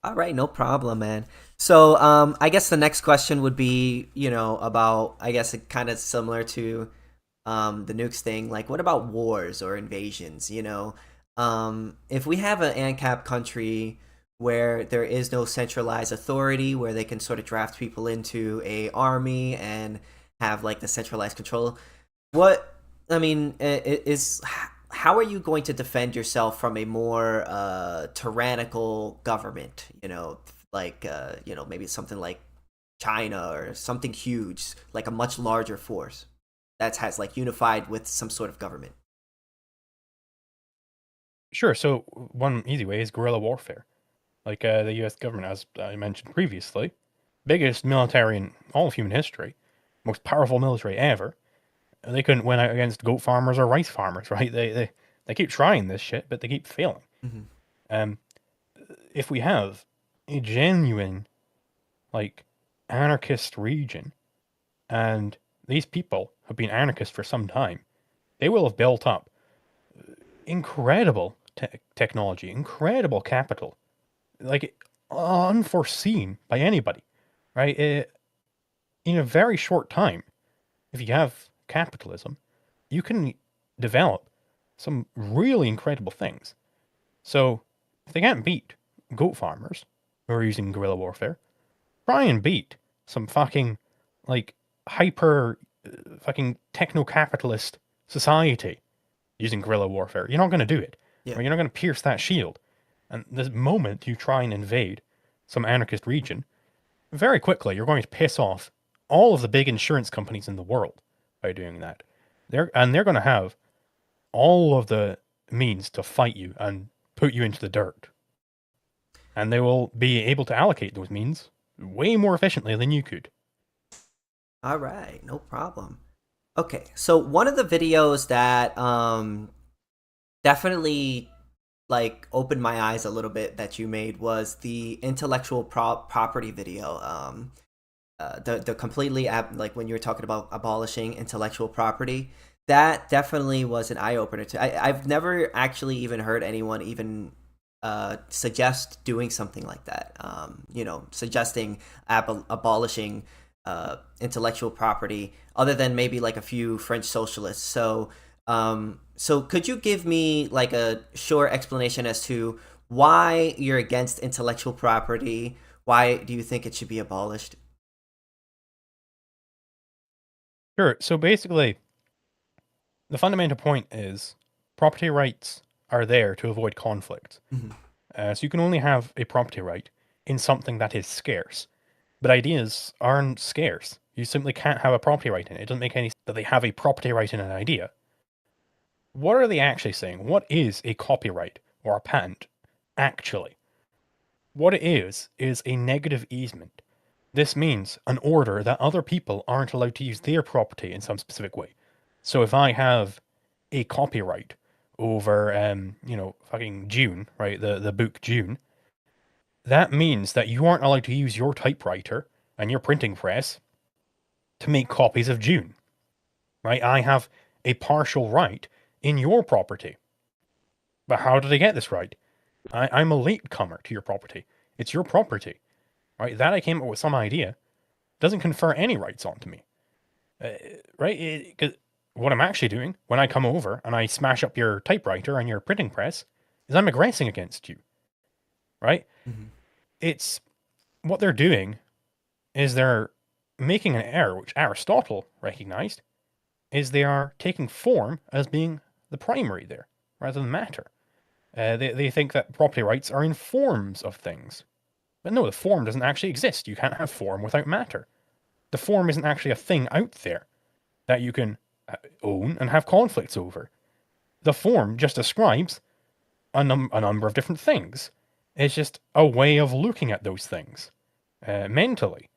All right, no problem, man. So, I guess the next question would be, about, I guess, kind of similar to, the nukes thing. Like, what about wars or invasions? If we have an ANCAP country where there is no centralized authority, where they can sort of draft people into a army and have like the centralized control, what I mean is how are you going to defend yourself from a more tyrannical government? Like maybe something like China or something huge, like a much larger force that has like unified with some sort of government.
Sure. So one easy way is guerrilla warfare, like the U.S. government, as I mentioned previously, biggest military in all of human history, most powerful military ever. They couldn't win out against goat farmers or rice farmers, right? They keep trying this shit, but they keep failing.
Mm-hmm.
Um, if we have a genuine like anarchist region, and these people have been anarchists for some time, they will have built up incredible technology, incredible capital, like unforeseen by anybody, right? In a very short time, if you have capitalism, you can develop some really incredible things. So if they can't beat goat farmers who are using guerrilla warfare, try and beat some fucking like hyper fucking techno-capitalist society using guerrilla warfare. You're not going to do it.
Yeah.
Or you're not going to pierce that shield. And the moment you try and invade some anarchist region, very quickly you're going to piss off all of the big insurance companies in the world by doing that. They're going to have all of the means to fight you and put you into the dirt. and they will be able to allocate those means way more efficiently than you could.
All right, no problem. Okay, so one of the videos that definitely like opened my eyes a little bit that you made was the intellectual property video. The completely like when you were talking about abolishing intellectual property, that definitely was an eye opener to. I've never actually even heard anyone even suggest doing something like that. Suggesting abolishing intellectual property, other than maybe like a few French socialists. So could you give me like a short explanation as to why you're against intellectual property? Why do you think it should be abolished?
Sure. So basically, the fundamental point is property rights are there to avoid conflict.
Mm-hmm.
So you can only have a property right in something that is scarce. But ideas aren't scarce. You simply can't have a property right in it. It doesn't make any sense that they have a property right in an idea. What are they actually saying? What is a copyright or a patent actually? What it is a negative easement. This means an order that other people aren't allowed to use their property in some specific way. So if I have a copyright over, fucking June, right, the book June, that means that you aren't allowed to use your typewriter and your printing press to make copies of June, right? I have a partial right in your property. But how did I get this right? I'm a latecomer to your property. It's your property, right? That I came up with some idea doesn't confer any rights onto me, right? 'Cause what I'm actually doing when I come over and I smash up your typewriter and your printing press is I'm aggressing against you, right?
Mm-hmm.
It's what they're doing is they're making an error, which Aristotle recognized, is they are taking form as being the primary there rather than matter. They think that property rights are in forms of things. But no, the form doesn't actually exist. You can't have form without matter. The form isn't actually a thing out there that you can own and have conflicts over. The form just describes a number of different things. It's just a way of looking at those things mentally,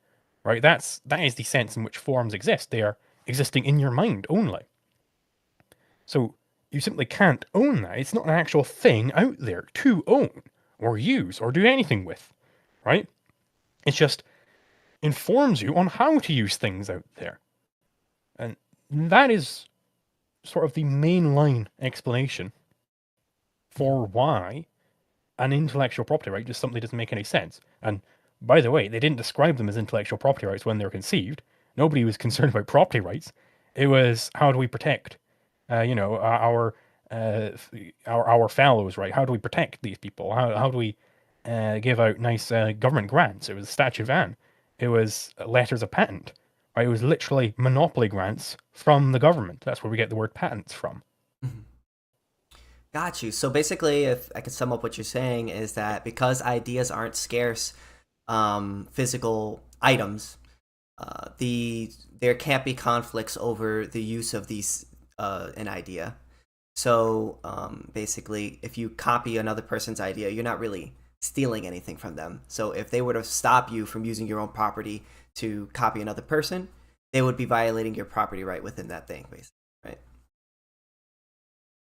right? That is the sense in which forms exist. They are existing in your mind only. So you simply can't own that. It's not an actual thing out there to own or use or do anything with, right? It just informs you on how to use things out there. And that is sort of the mainline explanation for why an intellectual property right just simply doesn't make any sense. And by the way, they didn't describe them as intellectual property rights when they were conceived. Nobody was concerned about property rights. It was how do we protect, our fellows, right? How do we protect these people? How do we give out nice government grants? It was the Statute of Anne. It was letters of patent. Right? It was literally monopoly grants from the government. That's where we get the word patents from.
Mm-hmm. Got you. So basically, if I could sum up what you're saying, is that because ideas aren't scarce physical items, there can't be conflicts over the use of these an idea. So basically, if you copy another person's idea, you're not really stealing anything from them. So if they were to stop you from using your own property to copy another person, they would be violating your property right within that thing, basically, right?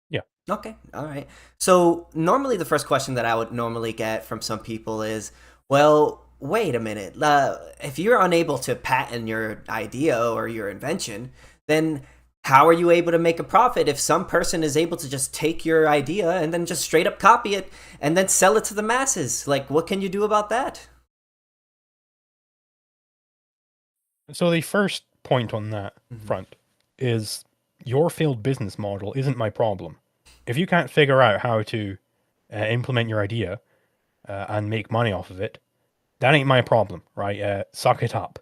Yeah.
Okay. All right. So normally the first question that I would normally get from some people is, well, wait a minute. If you're unable to patent your idea or your invention, then how are you able to make a profit if some person is able to just take your idea and then just straight up copy it and then sell it to the masses? Like, what can you do about that?
So the first point on that front is your failed business model isn't my problem. If you can't figure out how to implement your idea and make money off of it, that ain't my problem, right? Suck it up.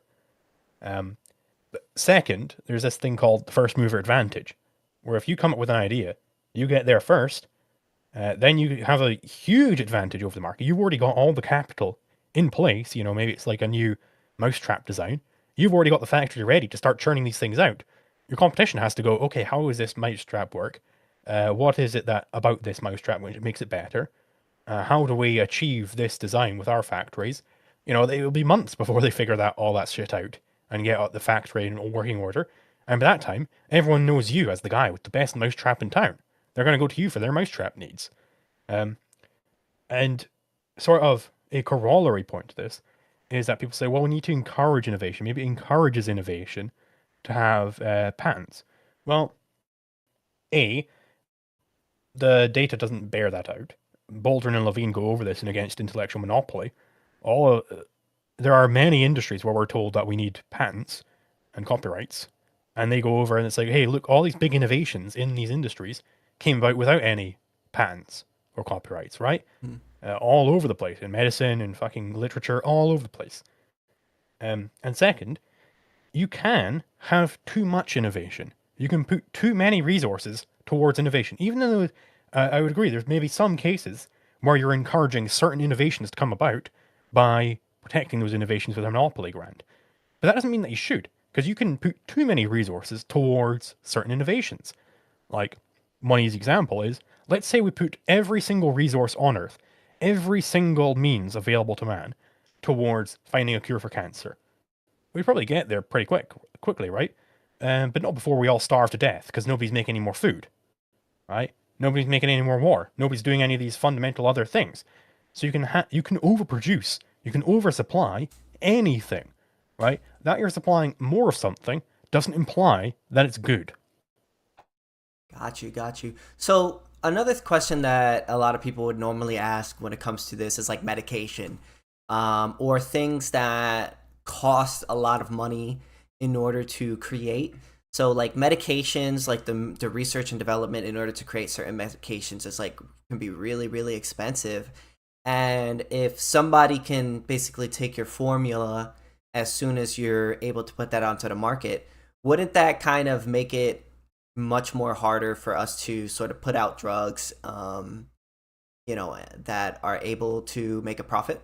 Second, there's this thing called the first mover advantage, where if you come up with an idea, you get there first, then you have a huge advantage over the market. You've already got all the capital in place. You know, maybe it's like a new mousetrap design. You've already got the factory ready to start churning these things out. Your competition has to go, okay, how does this mousetrap work? What is it that about this mousetrap which makes it better? how do we achieve this design with our factories? You know, it will be months before they figure all that shit out and get the factory in working order. And by that time, everyone knows you as the guy with the best mousetrap in town. They're going to go to you for their mousetrap needs. And sort of a corollary point to this is that people say, well, we need to encourage innovation. Maybe it encourages innovation to have patents. Well, A, the data doesn't bear that out. Baldwin and Levine go over this in Against Intellectual Monopoly. There are many industries where we're told that we need patents and copyrights, and they go over and it's like, hey, look, all these big innovations in these industries came about without any patents or copyrights, right? All over the place, in medicine and fucking literature, all over the place. And second, you can have too much innovation. You can put too many resources towards innovation, even though I would agree there's maybe some cases where you're encouraging certain innovations to come about by protecting those innovations with a monopoly grant. But that doesn't mean that you should, because you can put too many resources towards certain innovations. Like, one easy example is, let's say we put every single resource on Earth, every single means available to man, towards finding a cure for cancer. We'd probably get there pretty quickly, right? But not before we all starve to death, because nobody's making any more food, right? Nobody's making any more war. Nobody's doing any of these fundamental other things. So you can overproduce, you can oversupply anything, right? That you're supplying more of something doesn't imply that it's good.
Got you. So another question that a lot of people would normally ask when it comes to this is like medication, or things that cost a lot of money in order to create. So like medications, like the research and development in order to create certain medications is like can be really, really expensive. And if somebody can basically take your formula as soon as you're able to put that onto the market, wouldn't that kind of make it much more harder for us to sort of put out drugs, that are able to make a profit?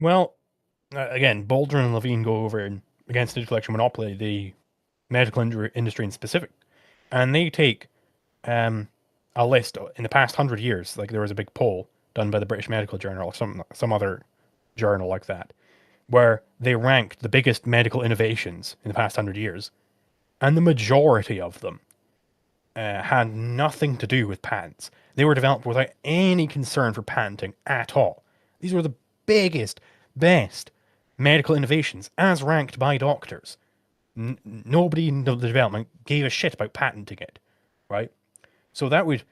Well, again, Boulder and Levine go over Against Intellectual Monopoly, the medical industry in specific, and they take a list in the past 100 years. Like there was a big poll done by the British Medical Journal or some other journal like that, where they ranked the biggest medical innovations in the past 100 years, and the majority of them had nothing to do with patents. They were developed without any concern for patenting at all. These were the biggest, best medical innovations as ranked by doctors. Nobody in the development gave a shit about patenting it, right? So that would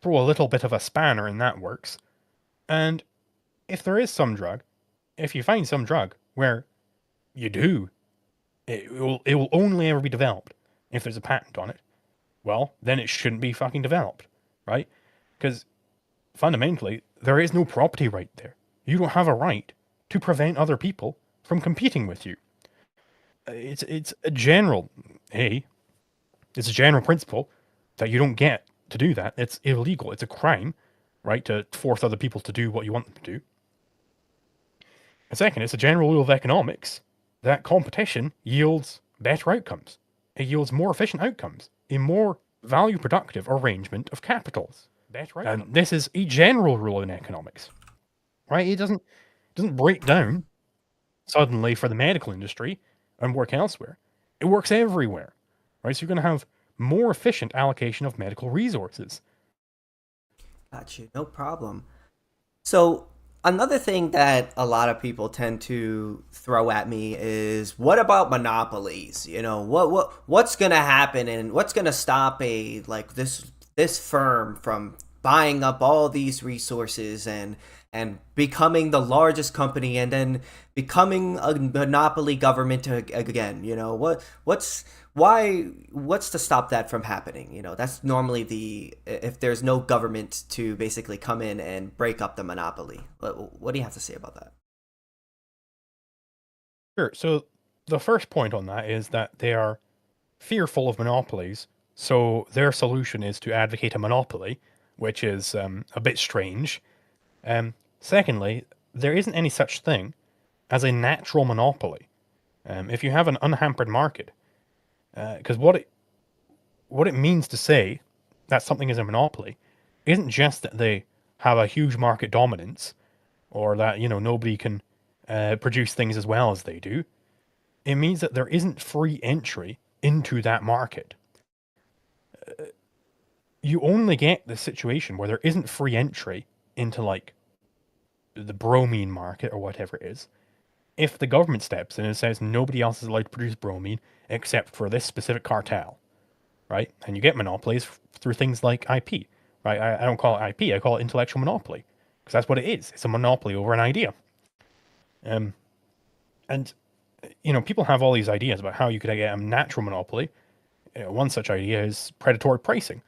throw a little bit of a spanner in that works. And if there is some drug, if you find some drug where you do, it will only ever be developed if there's a patent on it, well, then it shouldn't be fucking developed, right? Because fundamentally, there is no property right there. You don't have a right to prevent other people from competing with you. It's a general, it's a general principle that you don't get to do that. It's illegal. It's a crime, right, to force other people to do what you want them to do. And second, it's a general rule of economics that competition yields better outcomes. It yields more efficient outcomes, a more value productive arrangement of capitals. And this is a general rule in economics, right? It doesn't break down suddenly for the medical industry and work elsewhere. It works everywhere, right? So you're going to have more efficient allocation of medical resources.
Got you. No problem. So another thing that a lot of people tend to throw at me is, what about monopolies? What's going to happen, and what's going to stop this firm from buying up all these resources and becoming the largest company and then becoming a monopoly government again? What's to stop that from happening? That's normally if there's no government to basically come in and break up the monopoly. What do you have to say about that?
Sure. So the first point on that is that they are fearful of monopolies. So their solution is to advocate a monopoly, which is a bit strange. Secondly, there isn't any such thing as a natural monopoly. If you have an unhampered market, because what it means to say that something is a monopoly isn't just that they have a huge market dominance or that, nobody can produce things as well as they do. It means that there isn't free entry into that market. You only get the situation where there isn't free entry into, like, the bromine market or whatever it is if the government steps in and says nobody else is allowed to produce bromine except for this specific cartel, right? And you get monopolies through things like IP, right? I don't call it IP, I call it intellectual monopoly, because that's what it is. It's a monopoly over an idea. And people have all these ideas about how you could get a natural monopoly. One such idea is predatory pricing.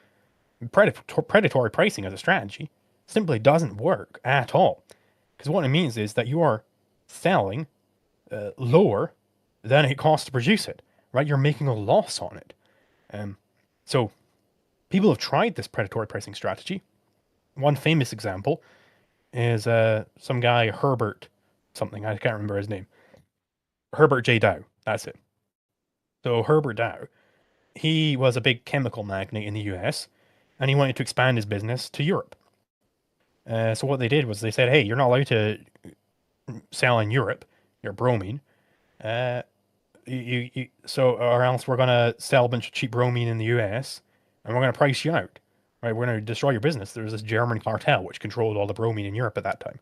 Predatory pricing as a strategy simply doesn't work at all, because what it means is that you are selling lower than it costs to produce it, right? You're making a loss on it. So people have tried this predatory pricing strategy. One famous example is some guy, Herbert something, I can't remember his name. Herbert J. Dow, that's it. So Herbert Dow, he was a big chemical magnate in the US, and he wanted to expand his business to Europe. So what they did was they said, hey, you're not allowed to sell in Europe, your bromine. Or else we're gonna sell a bunch of cheap bromine in the US, and we're gonna price you out. Right, we're gonna destroy your business. There was this German cartel which controlled all the bromine in Europe at that time,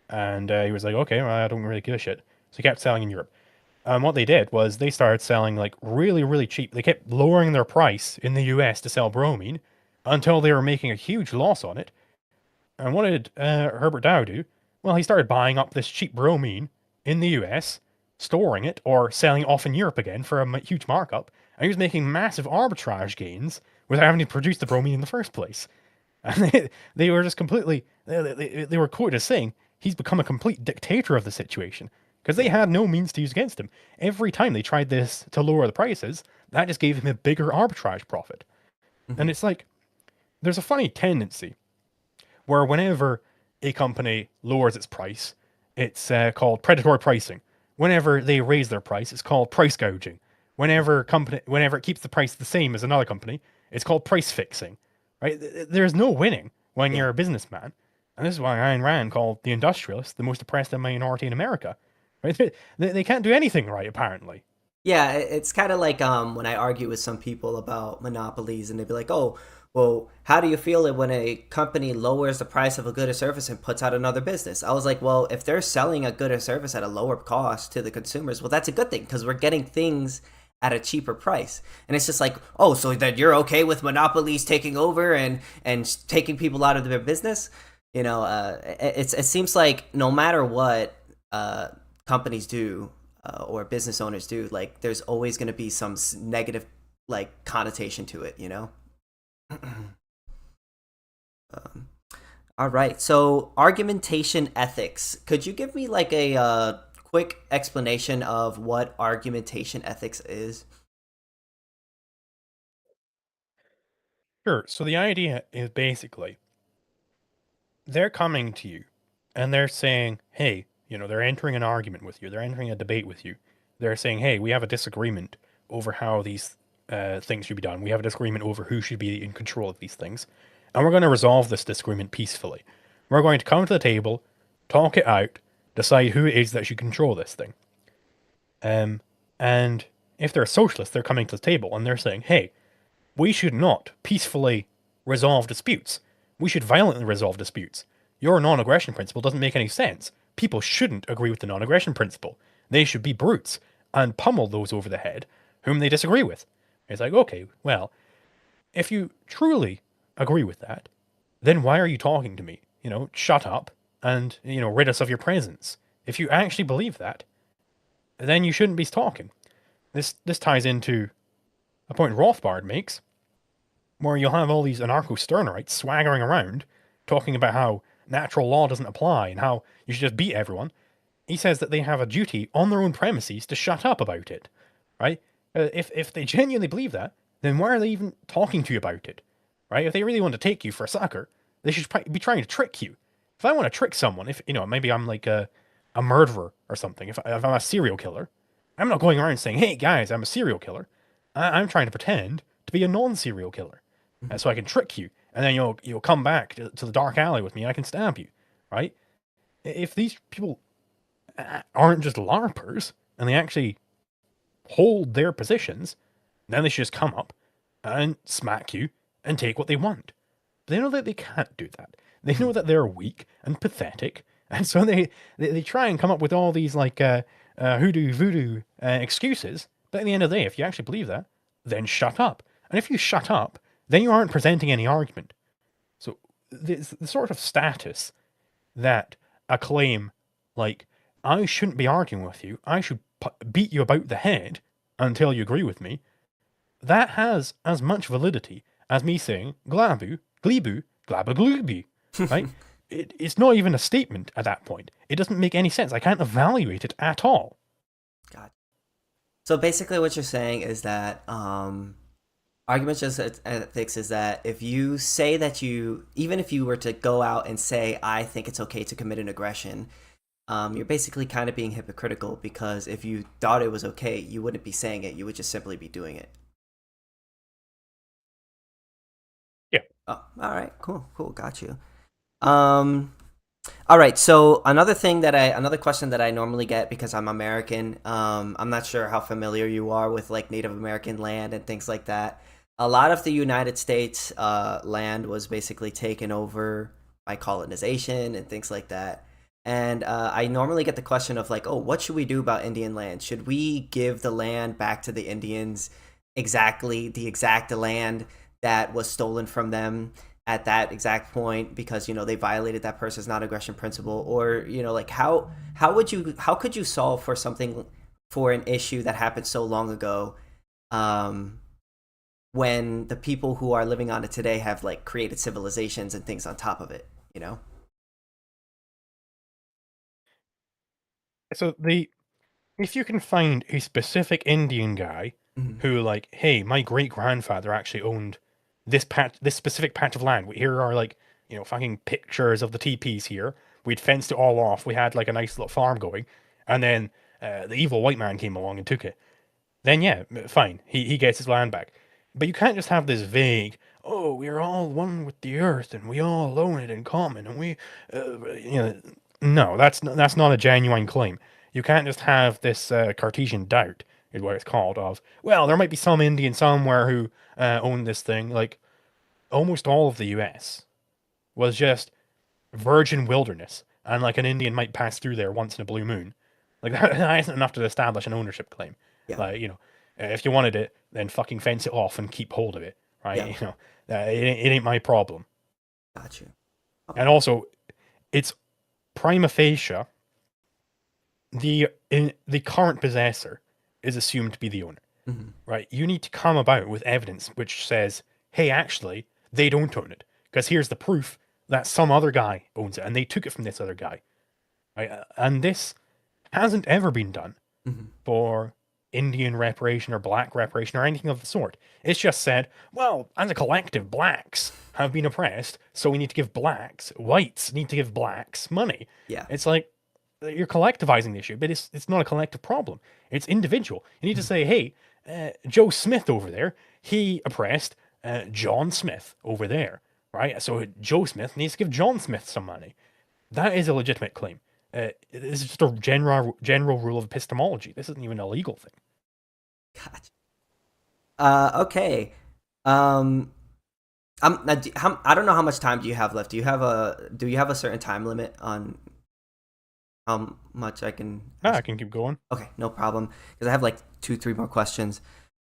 and he was like, okay, well, I don't really give a shit. So he kept selling in Europe. And what they did was they started selling like really, really cheap. They kept lowering their price in the US to sell bromine until they were making a huge loss on it. And what did Herbert Dow do? Well, he started buying up this cheap bromine in the US, storing it, or selling it off in Europe again for a huge markup. And he was making massive arbitrage gains without having to produce the bromine in the first place. And they were just completely, they were quoted as saying, he's become a complete dictator of the situation. Because they had no means to use against him. Every time they tried this to lower the prices, that just gave him a bigger arbitrage profit. Mm-hmm. And it's like, there's a funny tendency where whenever a company lowers its price, it's called predatory pricing. Whenever they raise their price, it's called price gouging. Whenever it keeps the price the same as another company, it's called price fixing. Right? There's no winning when you're a businessman. And this is why Ayn Rand called the industrialist the most oppressed minority in America. Right? They can't do anything right, apparently.
Yeah, it's kind of like when I argue with some people about monopolies, and they'd be like, "Oh, well, how do you feel it when a company lowers the price of a good or service and puts out another business?" I was like, "Well, if they're selling a good or service at a lower cost to the consumers, well, that's a good thing because we're getting things at a cheaper price." And it's just like, "Oh, so that you're okay with monopolies taking over and taking people out of their business?" It seems like no matter what companies do or business owners do, like there's always going to be some negative like connotation to it, All right, so argumentation ethics. Could you give me like a quick explanation of what argumentation ethics is?
Sure. So the idea is basically they're coming to you and they're saying, hey, they're entering an argument with you. They're entering a debate with you. They're saying, hey, we have a disagreement over how these things should be done. We have a disagreement over who should be in control of these things. And we're going to resolve this disagreement peacefully. We're going to come to the table, talk it out, decide who it is that should control this thing. And if they're a socialist, they're coming to the table and they're saying, hey, we should not peacefully resolve disputes. We should violently resolve disputes. Your non-aggression principle doesn't make any sense. People shouldn't agree with the non-aggression principle. They should be brutes and pummel those over the head whom they disagree with. It's like, okay, well, if you truly agree with that, then why are you talking to me? Shut up and, rid us of your presence. If you actually believe that, then you shouldn't be talking. This ties into a point Rothbard makes, where you'll have all these anarcho-Stirnerites swaggering around, talking about how natural law doesn't apply and how you should just beat everyone. He says that they have a duty on their own premises to shut up about it, right? If they genuinely believe that, then why are they even talking to you about it, right? If they really want to take you for a sucker, they should be trying to trick you. If I want to trick someone, if, maybe I'm like a murderer or something, if I'm a serial killer, I'm not going around saying, hey guys, I'm a serial killer. I'm trying to pretend to be a non-serial killer. so I can trick you, and then you'll come back to the dark alley with me, and I can stab you, right? If these people aren't just larpers and they actually hold their positions, then they should just come up and smack you and take what they want. But they know that they can't do that. They know that they're weak and pathetic, and so they try and come up with all these like hoodoo voodoo excuses. But at the end of the day, if you actually believe that, then shut up. And if you shut up, then you aren't presenting any argument. So the sort of status that a claim like, I shouldn't be arguing with you, I should beat you about the head until you agree with me, that has as much validity as me saying glabu, glebu, glabaglubi, right? It's not even a statement at that point. It doesn't make any sense. I can't evaluate it at all.
God. So basically what you're saying is that arguments just ethics is that if you say that even if you were to go out and say, I think it's okay to commit an aggression, you're basically kind of being hypocritical, because if you thought it was okay, you wouldn't be saying it. You would just simply be doing it.
Yeah.
Oh, all right. Cool. Got you. All right. So another question that I normally get, because I'm American, I'm not sure how familiar you are with like Native American land and things like that. A lot of the United States land was basically taken over by colonization and things like that. And I normally get the question of like, oh, what should we do about Indian land? Should we give the land back to the Indians, exactly the exact land that was stolen from them at that exact point, because they violated that person's non-aggression principle? Or like how could you solve for an issue that happened so long ago, when the people who are living on it today have like created civilizations and things on top of it?
So if you can find a specific Indian guy who like, hey, my great grandfather actually owned this specific patch of land. Here are like, fucking pictures of the teepees here. We'd fenced it all off. We had like a nice little farm going, and then the evil white man came along and took it. Then yeah, fine, he gets his land back. But you can't just have this vague, oh, we're all one with the earth and we all own it in common, and we, no, that's not a genuine claim. You can't just have this Cartesian doubt, is what it's called, of, well, there might be some Indian somewhere who owned this thing. Like, almost all of the US was just virgin wilderness, and like an Indian might pass through there once in a blue moon. Like, that isn't enough to establish an ownership claim.
Yeah.
Like, if you wanted it, then fucking fence it off and keep hold of it, right?
Yeah.
It ain't my problem.
Got you.
Okay. And also, it's prima facie, the current possessor is assumed to be the owner, right? You need to come about with evidence which says, hey, actually, they don't own it, because here's the proof that some other guy owns it, and they took it from this other guy, right? And this hasn't ever been done for Indian reparation or black reparation or anything of the sort. It's just said, well, as a collective, blacks have been oppressed, so we need to give whites need to give blacks money.
Yeah.
It's like, you're collectivizing the issue, but it's not a collective problem. It's individual. You need to say, hey, Joe Smith over there, he oppressed John Smith over there, right? So Joe Smith needs to give John Smith some money. That is a legitimate claim. This is just a general rule of epistemology. This isn't even a legal thing.
Gotcha. Okay. I don't know how much time do you have left. Do you have a certain time limit on how much I can?
I can keep going.
Okay, no problem. Because I have like 2-3 more questions.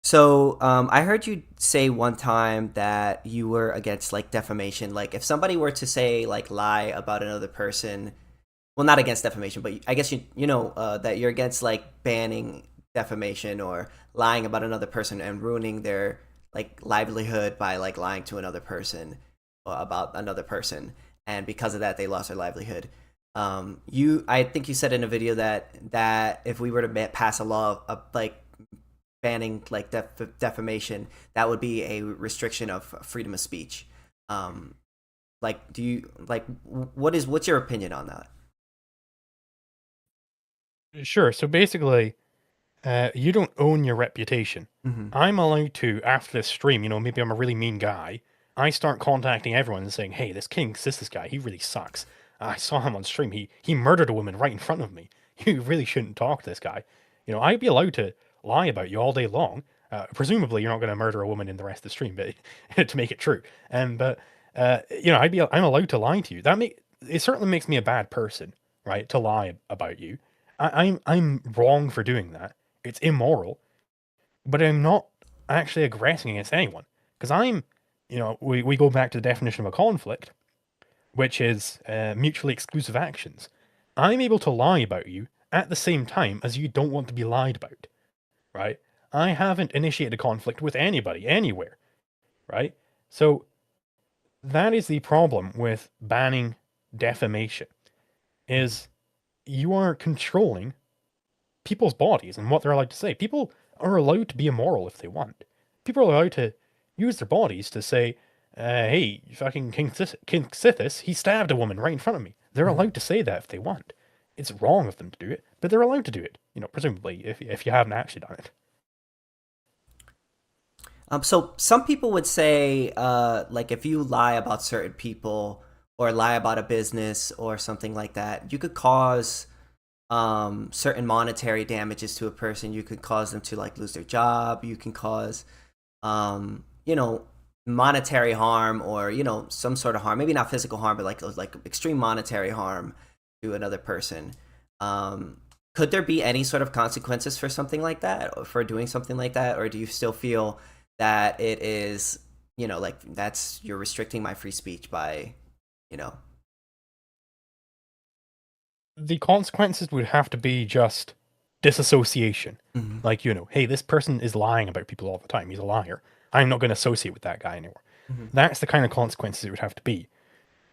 So I heard you say one time that you were against like defamation. Like if somebody were to say like lie about another person, well, not against defamation, but I guess that you're against like banning defamation or lying about another person and ruining their like livelihood by like lying to another person about another person, and because of that they lost their livelihood. I think you said in a video that if we were to pass a law of like banning like defamation, that would be a restriction of freedom of speech. Like, do you like what's your opinion on that?
Sure. So basically, you don't own your reputation. I'm allowed to, after this stream, maybe I'm a really mean guy. I start contacting everyone and saying, "Hey, this KingSithis guy, he really sucks. I saw him on stream. He murdered a woman right in front of me. You really shouldn't talk to this guy." I'd be allowed to lie about you all day long. Presumably, you're not going to murder a woman in the rest of the stream, but to make it true. But I'm allowed to lie to you. It certainly makes me a bad person, right? To lie about you. I'm wrong for doing that. It's immoral, but I'm not actually aggressing against anyone because we go back to the definition of a conflict, which is mutually exclusive actions. I'm able to lie about you at the same time as you don't want to be lied about, right? I haven't initiated a conflict with anybody, anywhere, right? So that is the problem with banning defamation, is you are controlling people's bodies and what they're allowed to say. People are allowed to be immoral if they want. People are allowed to use their bodies to say, hey, fucking KingSithis, he stabbed a woman right in front of me. They're allowed to say that if they want. It's wrong of them to do it, but they're allowed to do it, presumably, if you haven't actually done it.
So some people would say, like, if you lie about certain people or lie about a business or something like that, you could cause certain monetary damages to a person. You could cause them to like lose their job. You can cause, monetary harm or some sort of harm. Maybe not physical harm, but like extreme monetary harm to another person. Could there be any sort of consequences for something like that, or for doing something like that, or do you still feel that it is, like you're restricting my free speech by,
The consequences would have to be just disassociation.
Mm-hmm.
Like, hey, this person is lying about people all the time. He's a liar. I'm not going to associate with that guy anymore.
Mm-hmm.
That's the kind of consequences it would have to be.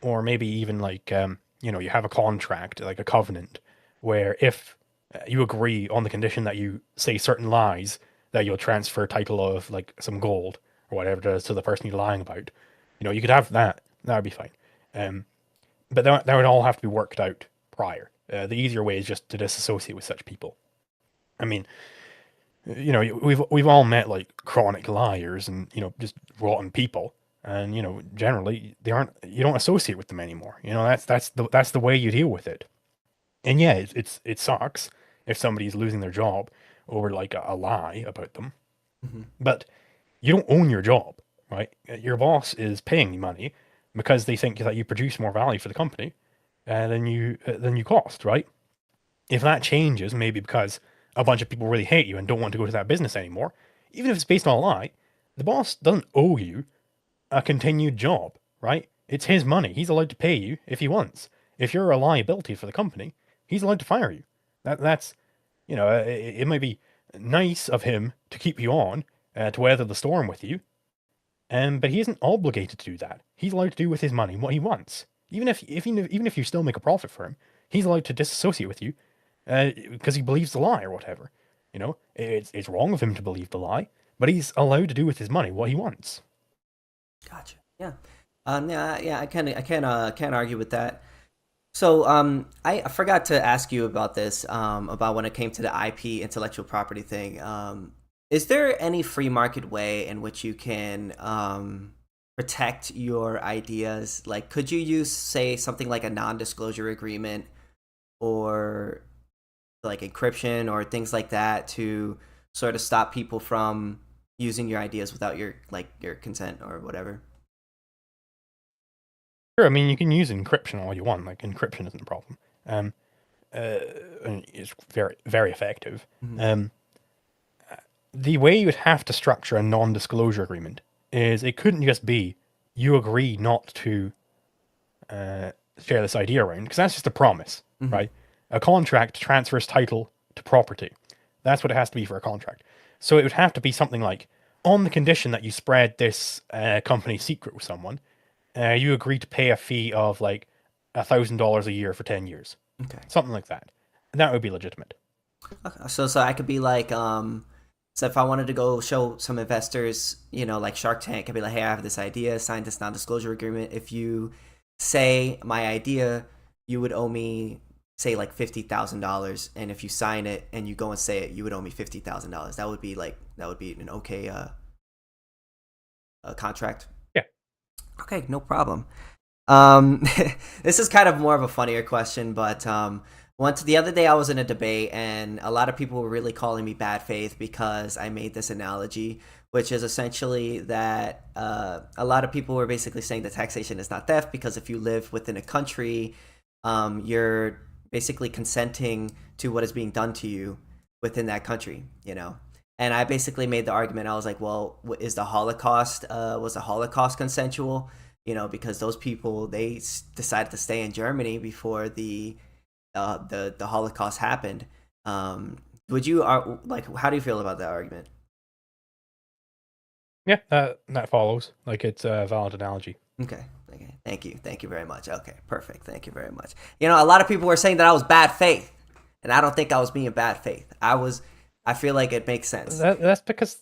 Or maybe even like, you have a contract, like a covenant, where if you agree on the condition that you say certain lies, that you'll transfer title of like some gold or whatever it is to the person you're lying about. You could have that. That would be fine. But that would all have to be worked out prior. The easier way is just to disassociate with such people. I mean, we've all met like chronic liars and just rotten people, and generally you don't associate with them anymore. That's the way you deal with it. And yeah, it sucks if somebody's losing their job over like a lie about them,
Mm-hmm.
but you don't own your job, right? Your boss is paying you money because they think that you produce more value for the company than you cost, right? If that changes, maybe because a bunch of people really hate you and don't want to go to that business anymore, even if it's based on a lie, the boss doesn't owe you a continued job, right? It's his money. He's allowed to pay you if he wants. If you're a liability for the company, he's allowed to fire you. That's it might be nice of him to keep you on to weather the storm with you, but he isn't obligated to do that. He's allowed to do with his money what he wants. Even if you still make a profit for him, he's allowed to disassociate with you because he believes the lie or whatever. It's wrong of him to believe the lie, but he's allowed to do with his money what he wants.
Gotcha. Yeah. Yeah. I can't argue with that. So, I forgot to ask you about this, about when it came to the IP intellectual property thing. Is there any free market way in which you can protect your ideas? Like, could you use, say, something like a non-disclosure agreement or like encryption or things like that to sort of stop people from using your ideas without your consent or whatever?
Sure, I mean, you can use encryption all you want. Like, encryption isn't a problem. And it's very, very effective.
Mm-hmm.
The way you would have to structure a non-disclosure agreement is it couldn't just be you agree not to share this idea around, because that's just a promise,
Mm-hmm.
right? A contract transfers title to property. That's what it has to be for a contract. So it would have to be something like, on the condition that you spread this company secret with someone, you agree to pay a fee of like $1,000 a year for 10 years.
Okay.
Something like that. And that would be legitimate.
Okay. So I could be like, so if I wanted to go show some investors, like Shark Tank, I'd be like, hey, I have this idea, sign this non-disclosure agreement. If you say my idea, you would owe me, say, like $50,000, and if you sign it and you go and say it, you would owe me $50,000. That would be an okay contract.
Yeah.
Okay, no problem. This is kind of more of a funnier question, but once the other day I was in a debate and a lot of people were really calling me bad faith because I made this analogy, which is essentially that a lot of people were basically saying that taxation is not theft because if you live within a country, you're basically consenting to what is being done to you within that country, you know. And I basically made the argument. I was like, well, is the Holocaust was the Holocaust consensual? You know, because those people decided to stay in Germany before the Holocaust happened. Would you like? How do you feel about that argument?
Yeah, that follows. Like it's a valid analogy.
Okay. Okay. Thank you very much. Okay, perfect. Thank you very much. You know, a lot of people were saying that I was bad faith, and I don't think I was being bad faith. I was. I feel like it makes sense.
That's because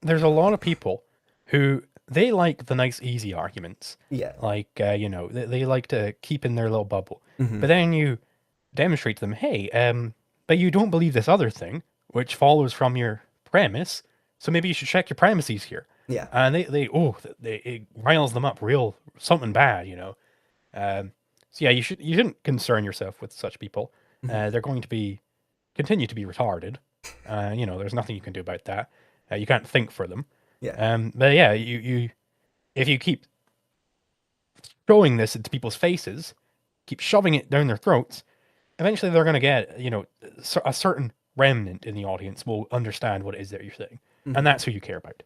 there's a lot of people who they like the nice, easy arguments.
Yeah.
Like, they like to keep in their little bubble.
Hmm.
But then you demonstrate to them, hey, but you don't believe this other thing, which follows from your premise. So maybe you should check your premises here.
Yeah.
And it riles them up real something bad, you know. So yeah, you shouldn't concern yourself with such people.
Hmm.
They're going to continue to be retarded. There's nothing you can do about that. You can't think for them.
Yeah.
But yeah, you if you keep throwing this into people's faces, keep shoving it down their throats, eventually they're going to get, a certain remnant in the audience will understand what it is that you're saying, and
Hmm.
that's who you care about.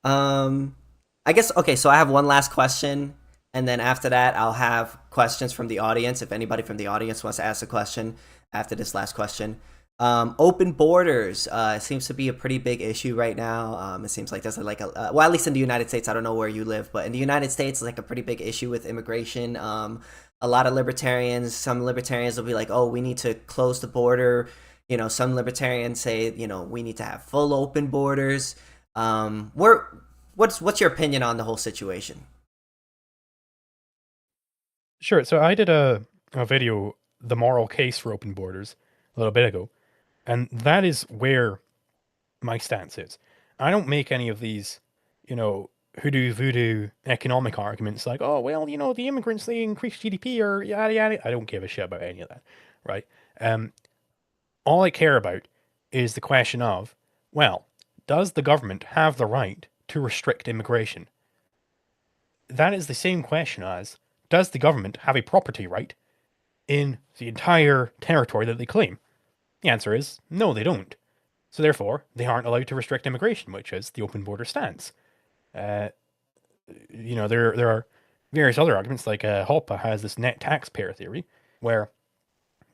Um, I guess okay. So I have one last question, and then after that, I'll have questions from the audience. If anybody from the audience wants to ask a question after this last question, open borders seems to be a pretty big issue right now. It seems like there's well, at least in the United States. I don't know where you live, but in the United States, it's like a pretty big issue with immigration. A lot of libertarians, some libertarians will be like, "Oh, we need to close the border." You know, some libertarians say, you know, we need to have full open borders. Where what's your opinion on the whole situation?
Sure. So I did a video, the moral case for open borders, a little bit ago, and that is where my stance is. I don't make any of these, hoodoo voodoo economic arguments like, oh, well, the immigrants, they increase GDP or yada yada. I don't give a shit about any of that, right? Um, all I care about is the question of, well, does the government have the right to restrict immigration? That is the same question as, does the government have a property right in the entire territory that they claim? The answer is no, they don't. So therefore, they aren't allowed to restrict immigration, which is the open border stance. Uh, there are various other arguments, like Hoppe has this net taxpayer theory, where,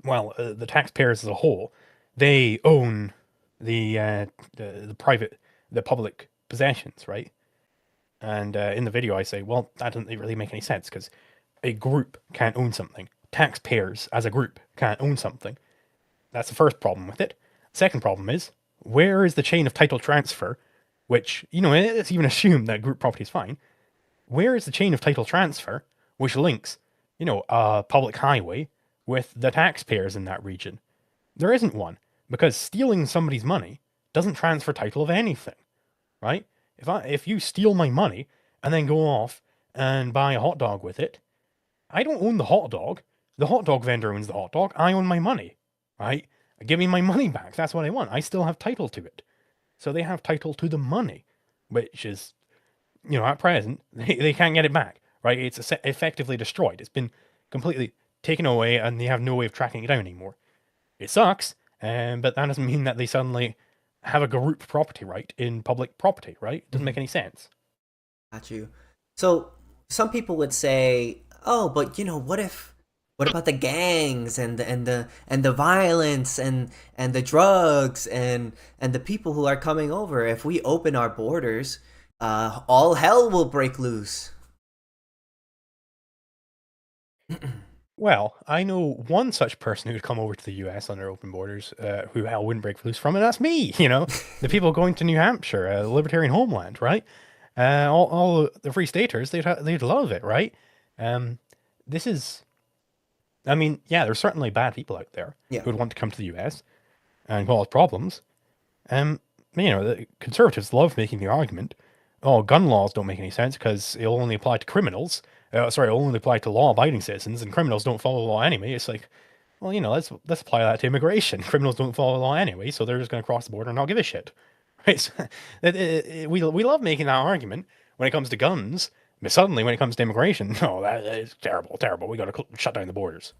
well, the taxpayers as a whole, they own the private, the public possessions, right? And in the video, I say, well, that doesn't really make any sense because a group can't own something. Taxpayers as a group can't own something. That's the first problem with it. Second problem is, where is the chain of title transfer, which, it's even assumed that group property is fine. Where is the chain of title transfer which links, a public highway with the taxpayers in that region? There isn't one, because stealing somebody's money doesn't transfer title of anything, right? If you steal my money and then go off and buy a hot dog with it, I don't own the hot dog. The hot dog vendor owns the hot dog. I own my money, right? Give me my money back. That's what I want. I still have title to it. So they have title to the money, which is, at present, they can't get it back, right? It's effectively destroyed. It's been completely taken away and they have no way of tracking it down anymore. It sucks, but that doesn't mean that they suddenly have a group property right in public property, right? It doesn't
Mhm.
make any sense.
Got you. So some people would say, "Oh, but you know, what about the gangs and the violence and the drugs and the people who are coming over? If we open our borders, all hell will break loose."
Well, I know one such person who'd come over to the US under open borders, who hell wouldn't break loose from, and that's me, the people going to New Hampshire, the libertarian homeland, right? All the free staters, they'd love it, right? Um, this is, I mean, yeah, there's certainly bad people out there
Yeah.
who would want to come to the US and cause problems. Um, the conservatives love making the argument, oh, gun laws don't make any sense because it'll only apply to criminals. It'll only apply to law-abiding citizens, and criminals don't follow the law anyway. It's like, well, let's apply that to immigration. Criminals don't follow the law anyway, so they're just going to cross the border and not give a shit, right? So, we love making that argument when it comes to guns, but suddenly when it comes to immigration, no, that is terrible, terrible. We got to shut down the borders.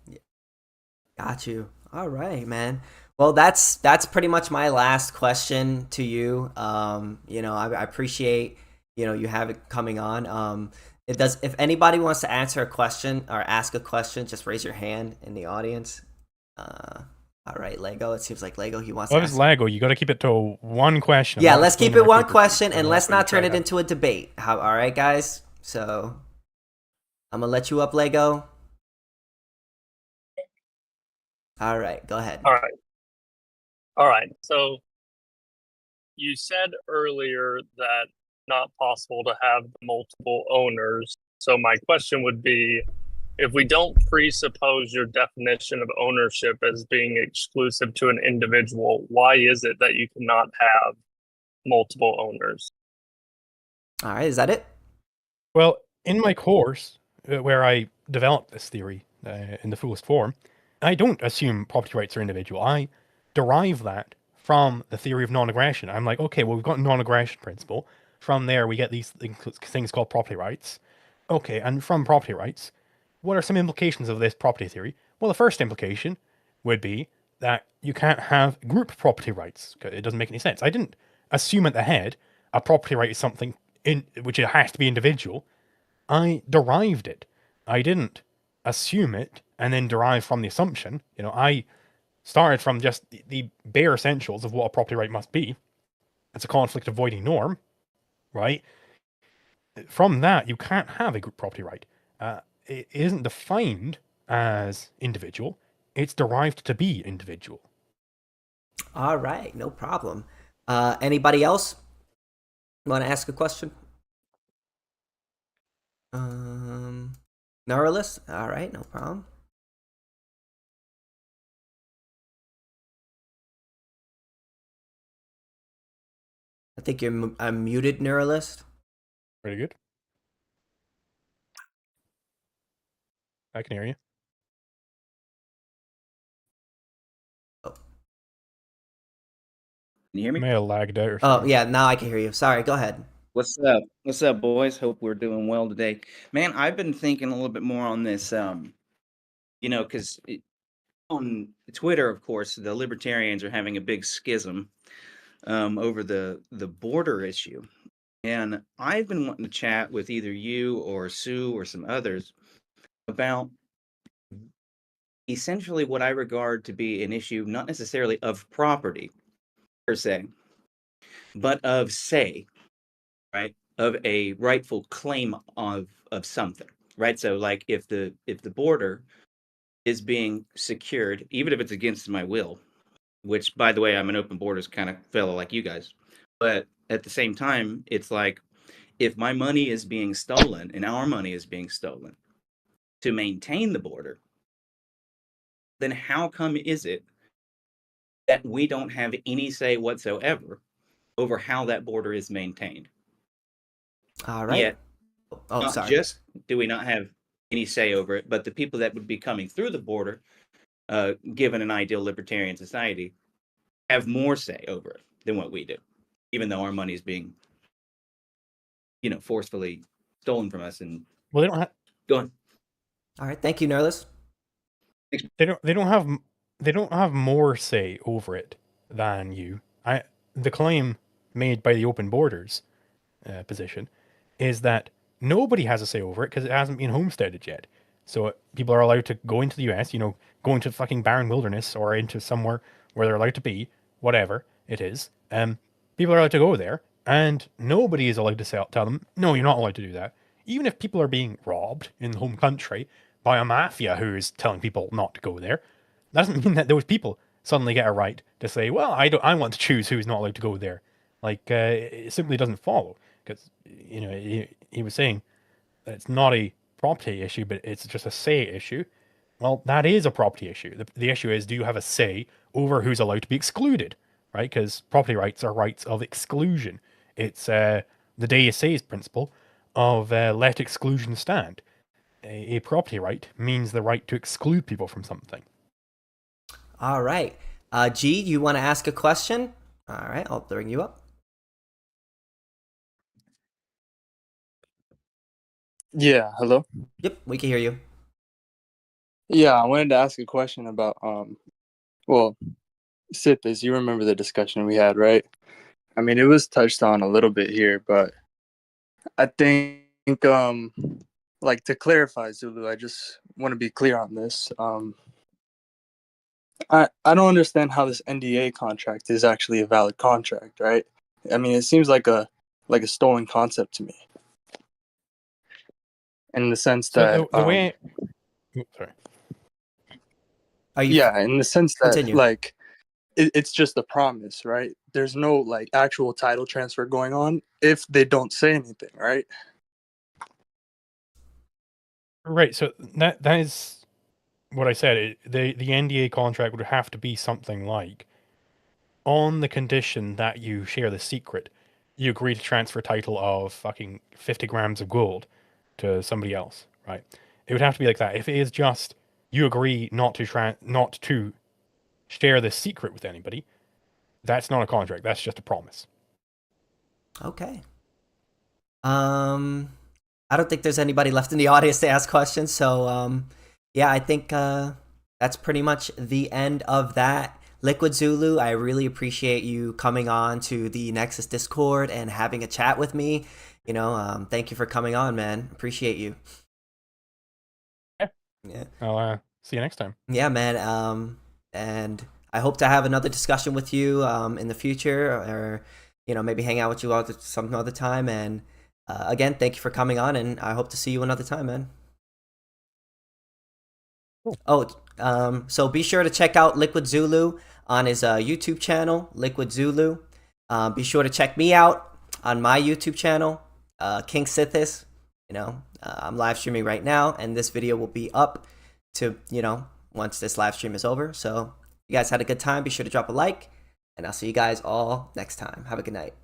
Got you. All right, man. Well, that's pretty much my last question to you. I appreciate you have it coming on. It does. If anybody wants to answer a question or ask a question, just raise your hand in the audience. All right, Lego. It seems like Lego. He wants
Well,
to
if it's
ask.
Lego, you got to keep it to one question.
Yeah,
not
let's keep
explaining
it
rock,
one
paper,
question
scissors,
and
or
let's
whatever you
not turn
try
it
to-
into a debate. All right, guys. So I'm gonna let you up, Lego. All right, go ahead.
All right. So you said earlier that not possible to have multiple owners. So my question would be, if we don't presuppose your definition of ownership as being exclusive to an individual, why is it that you cannot have multiple owners?
All right, is that it?
Well, in my course, where I developed this theory in the fullest form, I don't assume property rights are individual. I derive that from the theory of non-aggression. I'm like, okay, well, we've got a non-aggression principle. From there, we get these things called property rights. Okay, and from property rights, what are some implications of this property theory? Well, the first implication would be that you can't have group property rights. It doesn't make any sense. I didn't assume at the head a property right is something in which it has to be individual. I derived it. I didn't assume it and then derive from the assumption. I started from just the bare essentials of what a property right must be. It's a conflict avoiding norm, right? From that, you can't have a group property right. It isn't defined as individual. It's derived to be individual.
All right, no problem. Anybody else want to ask a question? Neuralist? All right, no problem. I think I'm muted, Neuralist.
Pretty good. I can hear you.
Oh.
Can you hear me?
May have lagged out or
Oh,
something.
yeah, now I can hear you. Sorry, go ahead.
What's up? What's up, boys? Hope we're doing well today. Man, I've been thinking a little bit more on this, because on Twitter, of course, the libertarians are having a big schism over the border issue. And I've been wanting to chat with either you or Sue or some others about essentially what I regard to be an issue, not necessarily of property per se, but of say, right, of a rightful claim of something, right? So like if the border is being secured, even if it's against my will, which by the way, I'm an open borders kind of fellow like you guys, but at the same time, it's like if my money is being stolen and our money is being stolen to maintain the border, then how come is it that we don't have any say whatsoever over how that border is maintained?
All right.
Yet,
Oh,
not
sorry.
just do we not have any say over it, but the people that would be coming through the border, given an ideal libertarian society, have more say over it than what we do, even though our money is being, forcefully stolen from us. And
Well, they don't have.
go on.
All right, thank you, Neuralist.
They don't have more say over it than you. The claim made by the open borders position is that nobody has a say over it because it hasn't been homesteaded yet. So people are allowed to go into the US, go into fucking barren wilderness or into somewhere where they're allowed to be, whatever it is. People are allowed to go there, and nobody is allowed to tell them, no, you're not allowed to do that. Even if people are being robbed in the home country by a mafia who is telling people not to go there, that doesn't mean that those people suddenly get a right to say, well, I want to choose who's not allowed to go there. Like, it simply doesn't follow. Because, he was saying that it's not a property issue, but it's just a say issue. Well, that is a property issue. The issue is, do you have a say over who's allowed to be excluded, right? Because property rights are rights of exclusion. It's the DSA's principle of let exclusion stand. A property right means the right to exclude people from something.
All right. G, you want to ask a question? All right, I'll bring you up.
Yeah, hello.
Yep, we can hear you.
Yeah, I wanted to ask a question about well, Sithis, you remember the discussion we had, right? I mean, it was touched on a little bit here, but I think like to clarify, Zulu, I just want to be clear on this. I don't understand how this NDA contract is actually a valid contract, right? I mean, it seems like a stolen concept to me. In the sense
So
that
the way, sorry.
yeah, in the sense that
Continue.
like it's just a promise, right? There's no like actual title transfer going on if they don't say anything, right?
Right. So that is what I said. The NDA contract would have to be something like, on the condition that you share the secret, you agree to transfer title of fucking 50 grams of gold to somebody else, right? It would have to be like that. If it is just you agree not to share the secret with anybody, that's not a contract. That's just a promise.
Okay. I don't think there's anybody left in the audience to ask questions, so yeah, I think that's pretty much the end of that. LiquidZulu, I really appreciate you coming on to the Nexus Discord and having a chat with me. You know, thank you for coming on, man. Appreciate you.
Yeah.
Yeah.
I'll see you next time.
Yeah, man. And I hope to have another discussion with you in the future, or you know, maybe hang out with you all some other time. And again, thank you for coming on, and I hope to see you another time, man.
Cool.
Oh, so be sure to check out LiquidZulu on his YouTube channel, LiquidZulu. Be sure to check me out on my YouTube channel, KingSithis. You know, I'm live streaming right now, and this video will be up to, you know, once this live stream is over. So you guys had a good time. Be sure to drop a like, and I'll see you guys all next time. Have a good night.